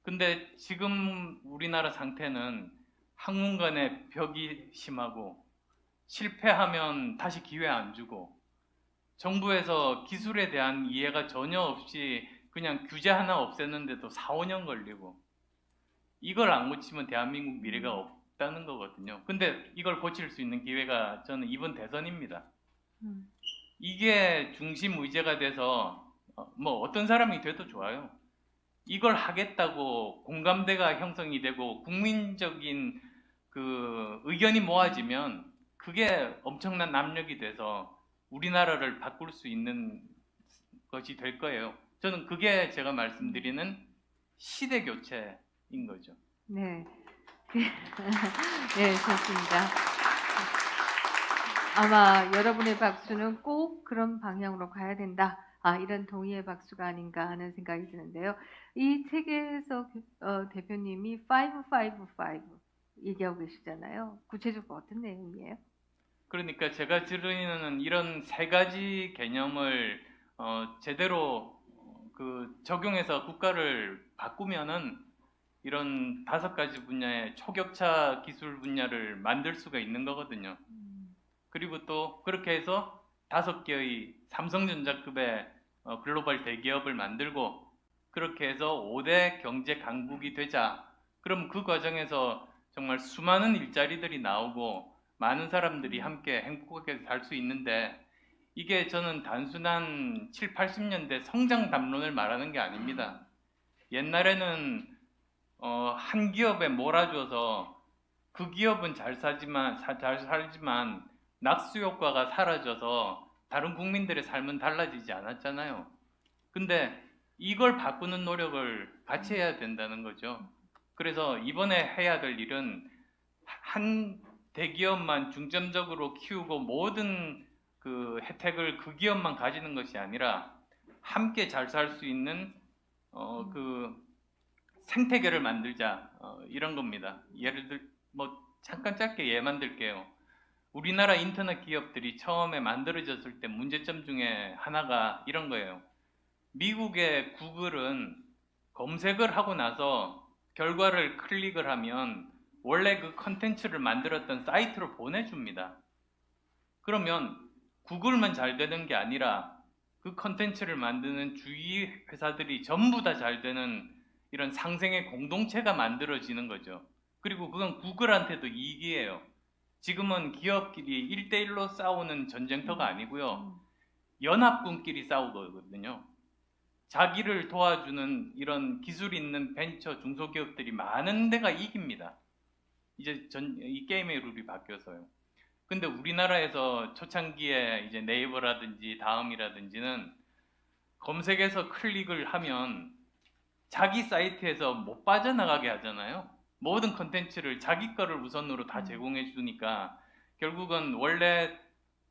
Speaker 2: 근데 지금 우리나라 상태는 학문 간의 벽이 심하고 실패하면 다시 기회 안 주고 정부에서 기술에 대한 이해가 전혀 없이 그냥 규제 하나 없애는데도 4, 5년 걸리고 이걸 안 고치면 대한민국 미래가 없다는 거거든요. 근데 이걸 고칠 수 있는 기회가 저는 이번 대선입니다. 이게 중심 의제가 돼서 뭐 어떤 사람이 돼도 좋아요. 이걸 하겠다고 공감대가 형성이 되고 국민적인 그 의견이 모아지면 그게 엄청난 압력이 돼서 우리나라를 바꿀 수 있는 것이 될 거예요. 저는 그게 제가 말씀드리는 시대 교체인 거죠.
Speaker 1: 네. 네, 좋습니다. 아마 여러분의 박수는 꼭 그런 방향으로 가야 된다. 이런 동의의 박수가 아닌가 하는 생각이 드는데요. 이 책에서 대표님이 555 얘기하고 계시잖아요. 구체적으로 어떤 내용이에요?
Speaker 2: 그러니까 제가 드리는 이런 세 가지 개념을 제대로 그 적용해서 국가를 바꾸면은 이런 5가지 분야의 초격차 기술 분야를 만들 수가 있는 거거든요. 그리고 또 그렇게 해서 5개의 삼성전자급의 글로벌 대기업을 만들고 그렇게 해서 5대 경제 강국이 되자. 그럼 그 과정에서 정말 수많은 일자리들이 나오고 많은 사람들이 함께 행복하게 살 수 있는데 이게 저는 단순한 7, 80년대 성장 담론을 말하는 게 아닙니다. 옛날에는 한 기업에 몰아줘서 그 기업은 잘 살지만 낙수 효과가 사라져서 다른 국민들의 삶은 달라지지 않았잖아요. 근데 이걸 바꾸는 노력을 같이 해야 된다는 거죠. 그래서 이번에 해야 될 일은 한 대기업만 중점적으로 키우고 모든 그 혜택을 그 기업만 가지는 것이 아니라 함께 잘 살 수 있는 그 생태계를 만들자 이런 겁니다. 예를 들 뭐 잠깐 짧게 예만 들게요. 우리나라 인터넷 기업들이 처음에 만들어졌을 때 문제점 중에 하나가 이런 거예요. 미국의 구글은 검색을 하고 나서 결과를 클릭을 하면 원래 그 컨텐츠를 만들었던 사이트로 보내줍니다. 그러면 구글만 잘 되는 게 아니라 그 컨텐츠를 만드는 주위 회사들이 전부 다 잘 되는 이런 상생의 공동체가 만들어지는 거죠. 그리고 그건 구글한테도 이익이에요. 지금은 기업끼리 1대1로 싸우는 전쟁터가 아니고요. 연합군끼리 싸우거든요. 자기를 도와주는 이런 기술 있는 벤처 중소기업들이 많은 데가 이깁니다. 이제 이 게임의 룰이 바뀌어서요. 근데 우리나라에서 초창기에 이제 네이버라든지 다음이라든지는 검색해서 클릭을 하면 자기 사이트에서 못 빠져나가게 하잖아요. 모든 컨텐츠를 자기 거를 우선으로 다 제공해 주니까 결국은 원래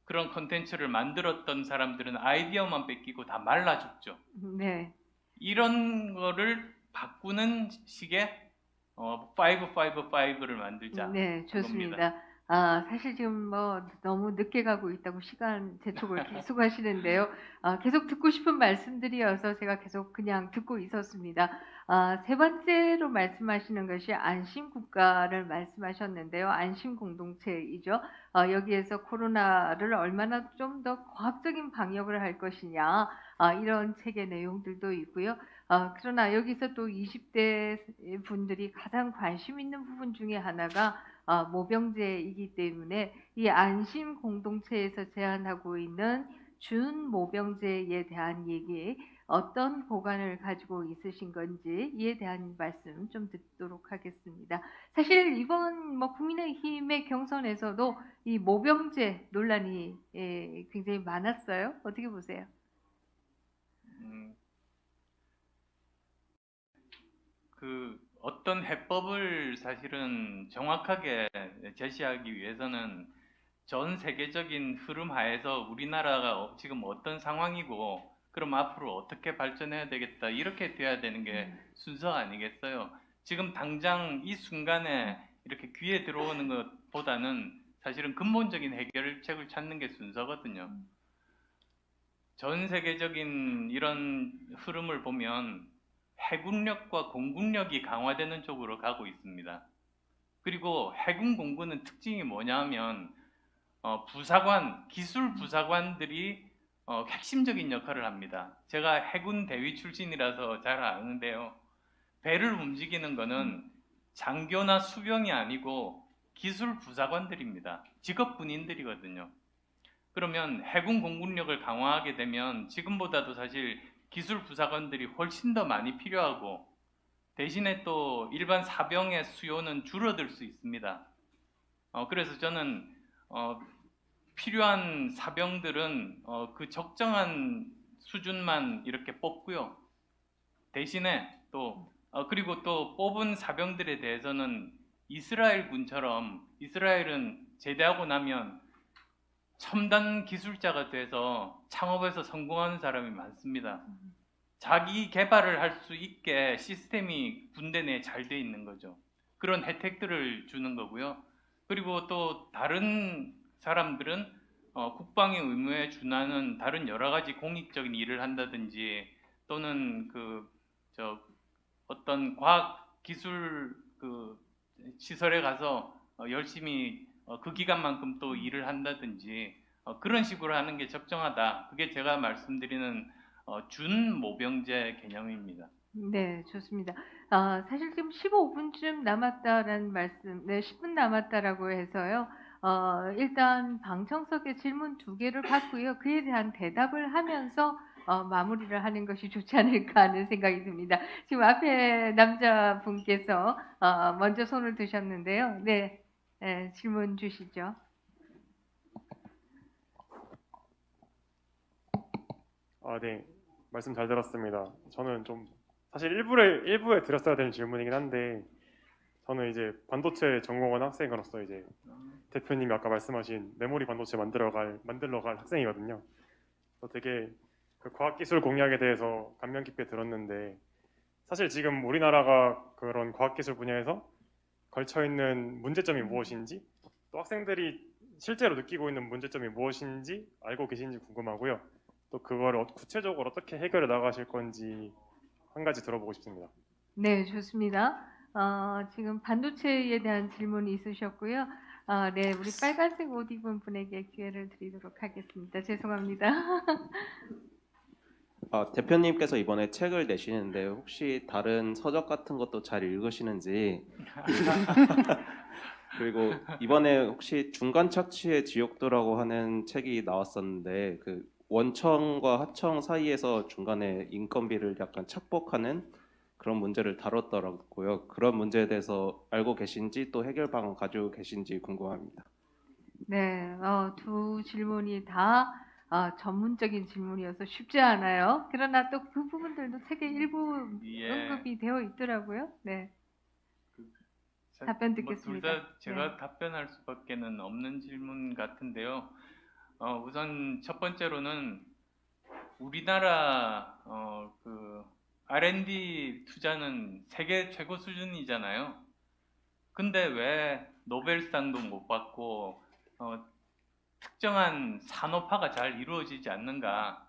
Speaker 2: 그런 컨텐츠를 만들었던 사람들은 아이디어만 뺏기고 다 말라 죽죠.
Speaker 1: 네.
Speaker 2: 이런 거를 바꾸는 식의 555를 만들자.
Speaker 1: 네,
Speaker 2: 그겁니다.
Speaker 1: 좋습니다. 사실 지금 뭐 너무 늦게 가고 있다고 시간 재촉을 계속 하시는데요. 계속 듣고 싶은 말씀들이어서 제가 계속 그냥 듣고 있었습니다. 세 번째로 말씀하시는 것이 안심국가를 말씀하셨는데요. 안심공동체이죠. 여기에서 코로나를 얼마나 좀 더 과학적인 방역을 할 것이냐, 이런 책의 내용들도 있고요. 그러나 여기서 또 20대 분들이 가장 관심 있는 부분 중에 하나가 모병제이기 때문에 이 안심 공동체에서 제안하고 있는 준모병제에 대한 얘기, 어떤 보관을 가지고 있으신 건지 이에 대한 말씀 좀 듣도록 하겠습니다. 사실 이번 뭐 국민의힘의 경선에서도 이 모병제 논란이 굉장히 많았어요. 어떻게 보세요?
Speaker 2: 그 어떤 해법을 사실은 정확하게 제시하기 위해서는 전 세계적인 흐름 하에서 우리나라가 지금 어떤 상황이고 그럼 앞으로 어떻게 발전해야 되겠다 이렇게 돼야 되는 게 순서 아니겠어요? 지금 당장 이 순간에 이렇게 귀에 들어오는 것보다는 사실은 근본적인 해결책을 찾는 게 순서거든요. 전 세계적인 이런 흐름을 보면 해군력과 공군력이 강화되는 쪽으로 가고 있습니다. 그리고 해군 공군은 특징이 뭐냐면 부사관, 기술 부사관들이 핵심적인 역할을 합니다. 제가 해군 대위 출신이라서 잘 아는데요. 배를 움직이는 거는 장교나 수병이 아니고 기술 부사관들입니다. 직업 군인들이거든요. 그러면 해군 공군력을 강화하게 되면 지금보다도 사실 기술 부사관들이 훨씬 더 많이 필요하고 대신에 또 일반 사병의 수요는 줄어들 수 있습니다. 그래서 저는 필요한 사병들은 그 적정한 수준만 이렇게 뽑고요. 대신에 또 그리고 또 뽑은 사병들에 대해서는 이스라엘 군처럼 이스라엘은 제대하고 나면 첨단 기술자가 돼서 창업에서 성공하는 사람이 많습니다. 자기 개발을 할 수 있게 시스템이 군대 내에 잘 돼 있는 거죠. 그런 혜택들을 주는 거고요. 그리고 또 다른 사람들은 국방의 의무에 준하는 다른 여러 가지 공익적인 일을 한다든지 또는 어떤 과학 기술 시설에 가서 열심히 그 기간만큼 또 일을 한다든지 그런 식으로 하는 게 적정하다. 그게 제가 말씀드리는 준모병제 개념입니다.
Speaker 1: 네, 좋습니다. 사실 지금 15분쯤 남았다라는 말씀, 네, 10분 남았다라고 해서요. 일단 방청석에 질문 2개를 받고요. 그에 대한 대답을 하면서 마무리를 하는 것이 좋지 않을까 하는 생각이 듭니다. 지금 앞에 남자분께서 먼저 손을 드셨는데요. 네, 질문 주시죠.
Speaker 6: 네. 말씀 잘 들었습니다. 저는 좀 사실 일부에 드렸어야 되는 질문이긴 한데 저는 이제 반도체 전공한 학생으로서 이제 대표님이 아까 말씀하신 메모리 반도체 만들러 갈 학생이거든요. 그래서 되게 그 과학기술 공약에 대해서 감명 깊게 들었는데 사실 지금 우리나라가 그런 과학기술 분야에서 걸쳐 있는 문제점이 무엇인지 또 학생들이 실제로 느끼고 있는 문제점이 무엇인지 알고 계신지 궁금하고요. 또 그걸 구체적으로 어떻게 해결해 나가실 건지 한 가지 들어보고 싶습니다.
Speaker 1: 네, 좋습니다. 지금 반도체에 대한 질문이 있으셨고요. 네, 우리 빨간색 옷 입은 분에게 기회를 드리도록 하겠습니다. 죄송합니다.
Speaker 7: 대표님께서 이번에 책을 내시는데 혹시 다른 서적 같은 것도 잘 읽으시는지 그리고 이번에 혹시 중간 착취의 지옥도라고 하는 책이 나왔었는데 그 원청과 하청 사이에서 중간에 인건비를 약간 착복하는 그런 문제를 다뤘더라고요. 그런 문제에 대해서 알고 계신지 또 해결 방안 가지고 계신지 궁금합니다.
Speaker 1: 네, 두 질문이 다 전문적인 질문이어서 쉽지 않아요. 그러나 또 그 부분들도 책의 일부
Speaker 2: 예.
Speaker 1: 언급이 되어 있더라고요. 네,
Speaker 2: 자,
Speaker 1: 답변
Speaker 2: 둘
Speaker 1: 듣겠습니다.
Speaker 2: 다 제가
Speaker 1: 네.
Speaker 2: 답변할 수밖에는 없는 질문 같은데요. 우선 첫 번째로는 우리나라 그 R&D 투자는 세계 최고 수준이잖아요. 근데 왜 노벨상도 못 받고 특정한 산업화가 잘 이루어지지 않는가?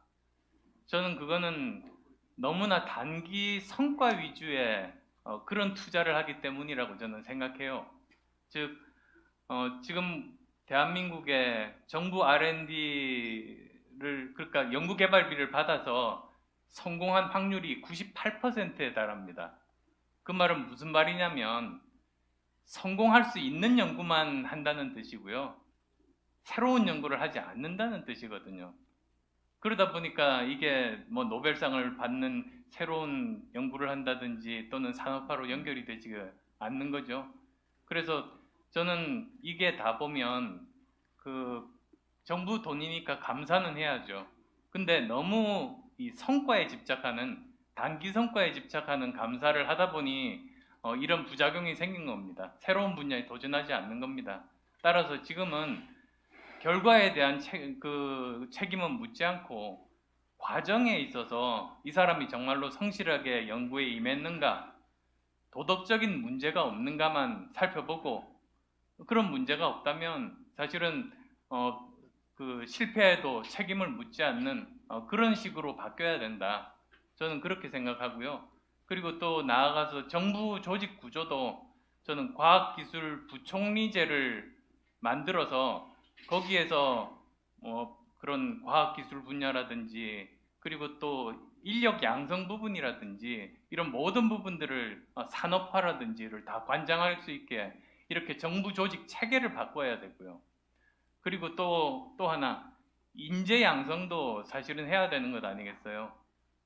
Speaker 2: 저는 그거는 너무나 단기 성과 위주의 그런 투자를 하기 때문이라고 저는 생각해요. 즉, 지금 대한민국의 정부 R&D를 그러니까 연구개발비를 받아서 성공한 확률이 98%에 달합니다. 그 말은 무슨 말이냐면 성공할 수 있는 연구만 한다는 뜻이고요. 새로운 연구를 하지 않는다는 뜻이거든요. 그러다 보니까 이게 뭐 노벨상을 받는 새로운 연구를 한다든지 또는 산업화로 연결이 되지가 않는 거죠. 그래서 저는 이게 다 보면 그 정부 돈이니까 감사는 해야죠. 근데 너무 이 성과에 집착하는 단기 성과에 집착하는 감사를 하다 보니 이런 부작용이 생긴 겁니다. 새로운 분야에 도전하지 않는 겁니다. 따라서 지금은 결과에 대한 책임은 묻지 않고 과정에 있어서 이 사람이 정말로 성실하게 연구에 임했는가, 도덕적인 문제가 없는가만 살펴보고 그런 문제가 없다면 사실은 그 실패에도 책임을 묻지 않는 그런 식으로 바뀌어야 된다. 저는 그렇게 생각하고요. 그리고 또 나아가서 정부 조직 구조도 저는 과학기술부총리제를 만들어서 거기에서 그런 과학기술 분야라든지 그리고 또 인력 양성 부분이라든지 이런 모든 부분들을 산업화라든지를 다 관장할 수 있게 이렇게 정부 조직 체계를 바꿔야 되고요. 그리고 또 하나 인재 양성도 사실은 해야 되는 것 아니겠어요?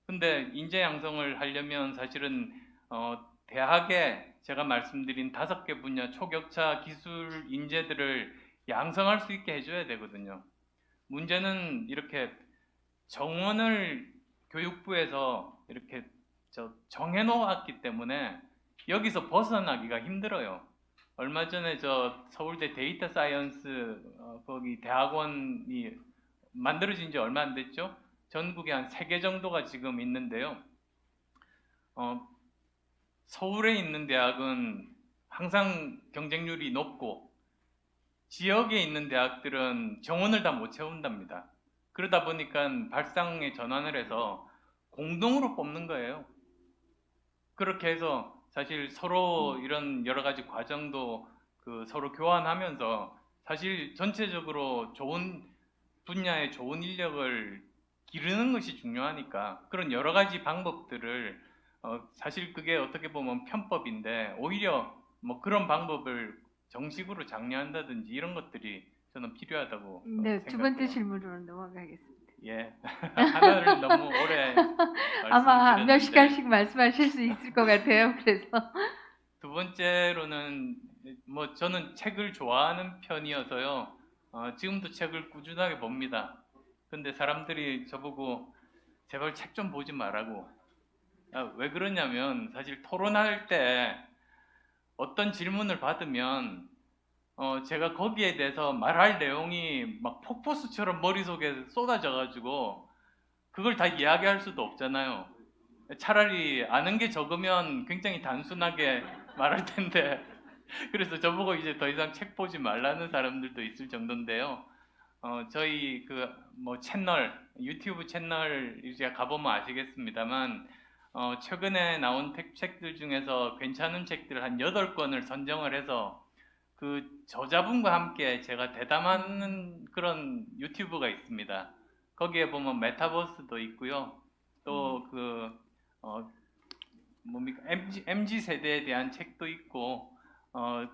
Speaker 2: 근데 인재 양성을 하려면 사실은 대학에 제가 말씀드린 5개 분야 초격차 기술 인재들을 양성할 수 있게 해줘야 되거든요. 문제는 이렇게 정원을 교육부에서 이렇게 정해놓았기 때문에 여기서 벗어나기가 힘들어요. 얼마 전에 저 서울대 데이터 사이언스 거기 대학원이 만들어진 지 얼마 안 됐죠? 전국에 한 3개 정도가 지금 있는데요. 서울에 있는 대학은 항상 경쟁률이 높고 지역에 있는 대학들은 정원을 다 못 채운답니다. 그러다 보니까 발상에 전환을 해서 공동으로 뽑는 거예요. 그렇게 해서 사실 서로 이런 여러 가지 과정도 서로 교환하면서 사실 전체적으로 좋은 분야의 좋은 인력을 기르는 것이 중요하니까 그런 여러 가지 방법들을 사실 그게 어떻게 보면 편법인데 오히려 뭐 그런 방법을 정식으로 장려한다든지 이런 것들이 저는 필요하다고
Speaker 1: 네, 두 번째
Speaker 2: 생각해요.
Speaker 1: 질문으로 넘어가겠습니다.
Speaker 2: 예, 하나를 너무 오래
Speaker 1: 아마 몇
Speaker 2: 말씀드렸는데
Speaker 1: 시간씩 말씀하실 수 있을 것 같아요. 그래서
Speaker 2: 두 번째로는 뭐 저는 책을 좋아하는 편이어서요. 지금도 책을 꾸준하게 봅니다. 근데 사람들이 저보고 제발 책 좀 보지 말라고. 왜 그러냐면 사실 토론할 때 어떤 질문을 받으면 제가 거기에 대해서 말할 내용이 막 폭포수처럼 머릿속에 쏟아져가지고 그걸 다 이야기할 수도 없잖아요. 차라리 아는 게 적으면 굉장히 단순하게 말할 텐데 그래서 저보고 이제 더 이상 책 보지 말라는 사람들도 있을 정도인데요. 저희 그 뭐 채널 유튜브 채널 이제 가보면 아시겠습니다만 최근에 나온 책들 중에서 괜찮은 책들 한 8권을 선정을 해서 그 저자분과 함께 제가 대담하는 그런 유튜브가 있습니다. 거기에 보면 메타버스도 있고요. 또 MZ 세대에 대한 책도 있고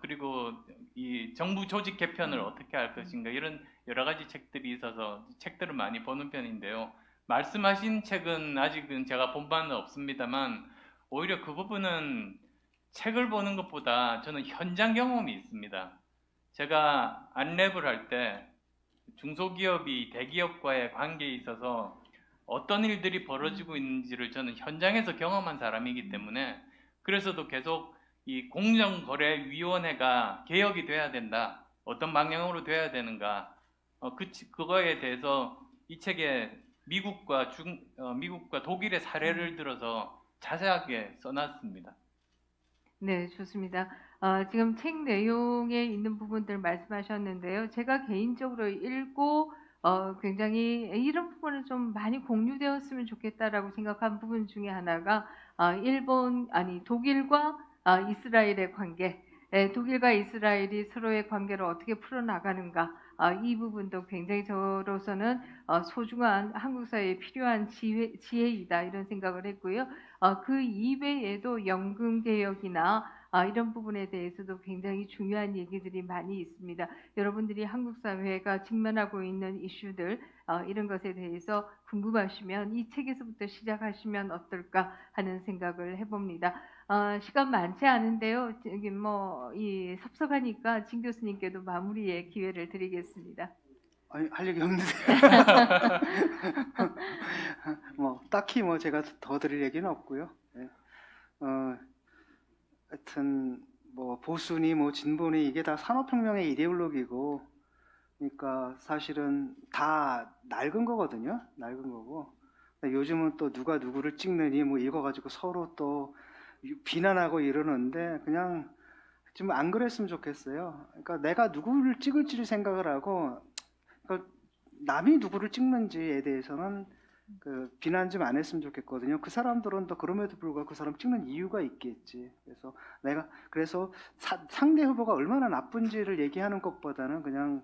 Speaker 2: 그리고 이 정부 조직 개편을 어떻게 할 것인가 이런 여러 가지 책들이 있어서 책들을 많이 보는 편인데요. 말씀하신 책은 아직은 제가 본 바는 없습니다만 오히려 그 부분은 책을 보는 것보다 저는 현장 경험이 있습니다. 제가 안랩을 할 때 중소기업이 대기업과의 관계에 있어서 어떤 일들이 벌어지고 있는지를 저는 현장에서 경험한 사람이기 때문에 그래서도 계속 이 공정거래위원회가 개혁이 돼야 된다. 어떤 방향으로 돼야 되는가. 그거에 대해서 이 책에 미국과 독일의 사례를 들어서 자세하게 써놨습니다.
Speaker 1: 네, 좋습니다. 지금 책 내용에 있는 부분들 말씀하셨는데요. 제가 개인적으로 읽고 굉장히 이런 부분은 좀 많이 공유되었으면 좋겠다라고 생각한 부분 중에 하나가 독일과 이스라엘의 관계, 독일과 이스라엘이 서로의 관계를 어떻게 풀어나가는가, 이 부분도 굉장히 저로서는 소중한 한국 사회에 필요한 지혜이다 이런 생각을 했고요. 그 이외에도 연금 개혁이나 이런 부분에 대해서도 굉장히 중요한 얘기들이 많이 있습니다. 여러분들이 한국 사회가 직면하고 있는 이슈들 이런 것에 대해서 궁금하시면 이 책에서부터 시작하시면 어떨까 하는 생각을 해봅니다. 시간 많지 않은데요. 이 섭섭하니까 진 교수님께도 마무리의 기회를 드리겠습니다.
Speaker 3: 아니, 할 얘기 없는데. 딱히 제가 더 드릴 얘기는 없고요. 네. 하여튼 보수니 진보니 이게 다 산업혁명의 이데올로기고, 그러니까 사실은 다 낡은 거거든요. 낡은 거고. 요즘은 또 누가 누구를 찍느니 이거 가지고 서로 또 비난하고 이러는데 그냥 좀 안 그랬으면 좋겠어요. 그러니까 내가 누구를 찍을지를 생각을 하고, 그러니까 남이 누구를 찍는지에 대해서는 비난 좀 안 했으면 좋겠거든요. 그 사람들은 또 그럼에도 불구하고 그 사람 찍는 이유가 있겠지. 그래서 상대 후보가 얼마나 나쁜지를 얘기하는 것보다는 그냥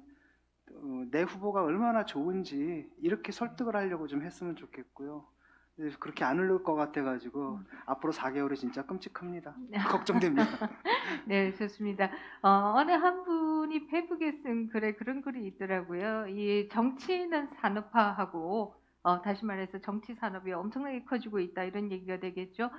Speaker 3: 내 후보가 얼마나 좋은지 이렇게 설득을 하려고 좀 했으면 좋겠고요. 그렇게 안 흐를 것 같아가지고 앞으로 4개월이 진짜 끔찍합니다. 걱정됩니다.
Speaker 1: 네, 좋습니다. 어느 한 분이 페북에 쓴 글에 그런 글이 있더라고요. 이 정치는 산업화하고 다시 말해서 정치 산업이 엄청나게 커지고 있다 이런 얘기가 되겠죠.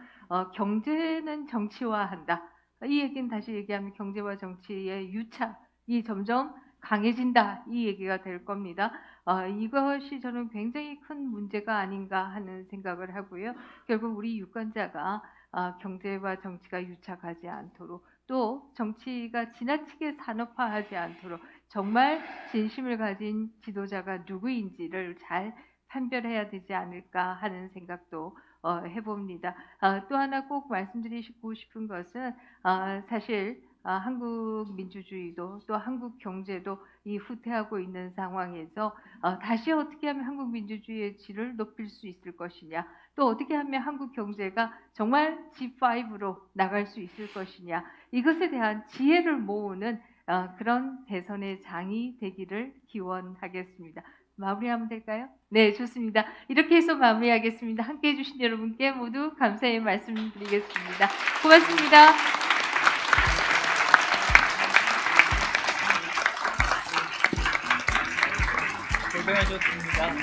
Speaker 1: 경제는 정치화한다. 이 얘기는 다시 얘기하면 경제와 정치의 유착이 점점 강해진다 이 얘기가 될 겁니다. 이것이 저는 굉장히 큰 문제가 아닌가 하는 생각을 하고요. 결국 우리 유권자가 경제와 정치가 유착하지 않도록 또 정치가 지나치게 산업화하지 않도록 정말 진심을 가진 지도자가 누구인지를 잘 판별해야 되지 않을까 하는 생각도 해봅니다. 또 하나 꼭 말씀드리고 싶은 것은 사실 한국 민주주의도 또 한국 경제도 이 후퇴하고 있는 상황에서 다시 어떻게 하면 한국 민주주의의 질을 높일 수 있을 것이냐, 또 어떻게 하면 한국 경제가 정말 G5로 나갈 수 있을 것이냐, 이것에 대한 지혜를 모으는 그런 대선의 장이 되기를 기원하겠습니다. 마무리하면 될까요? 네, 좋습니다. 이렇게 해서 마무리하겠습니다. 함께해 주신 여러분께 모두 감사의 말씀드리겠습니다. 고맙습니다.
Speaker 2: 고생하셨습니다.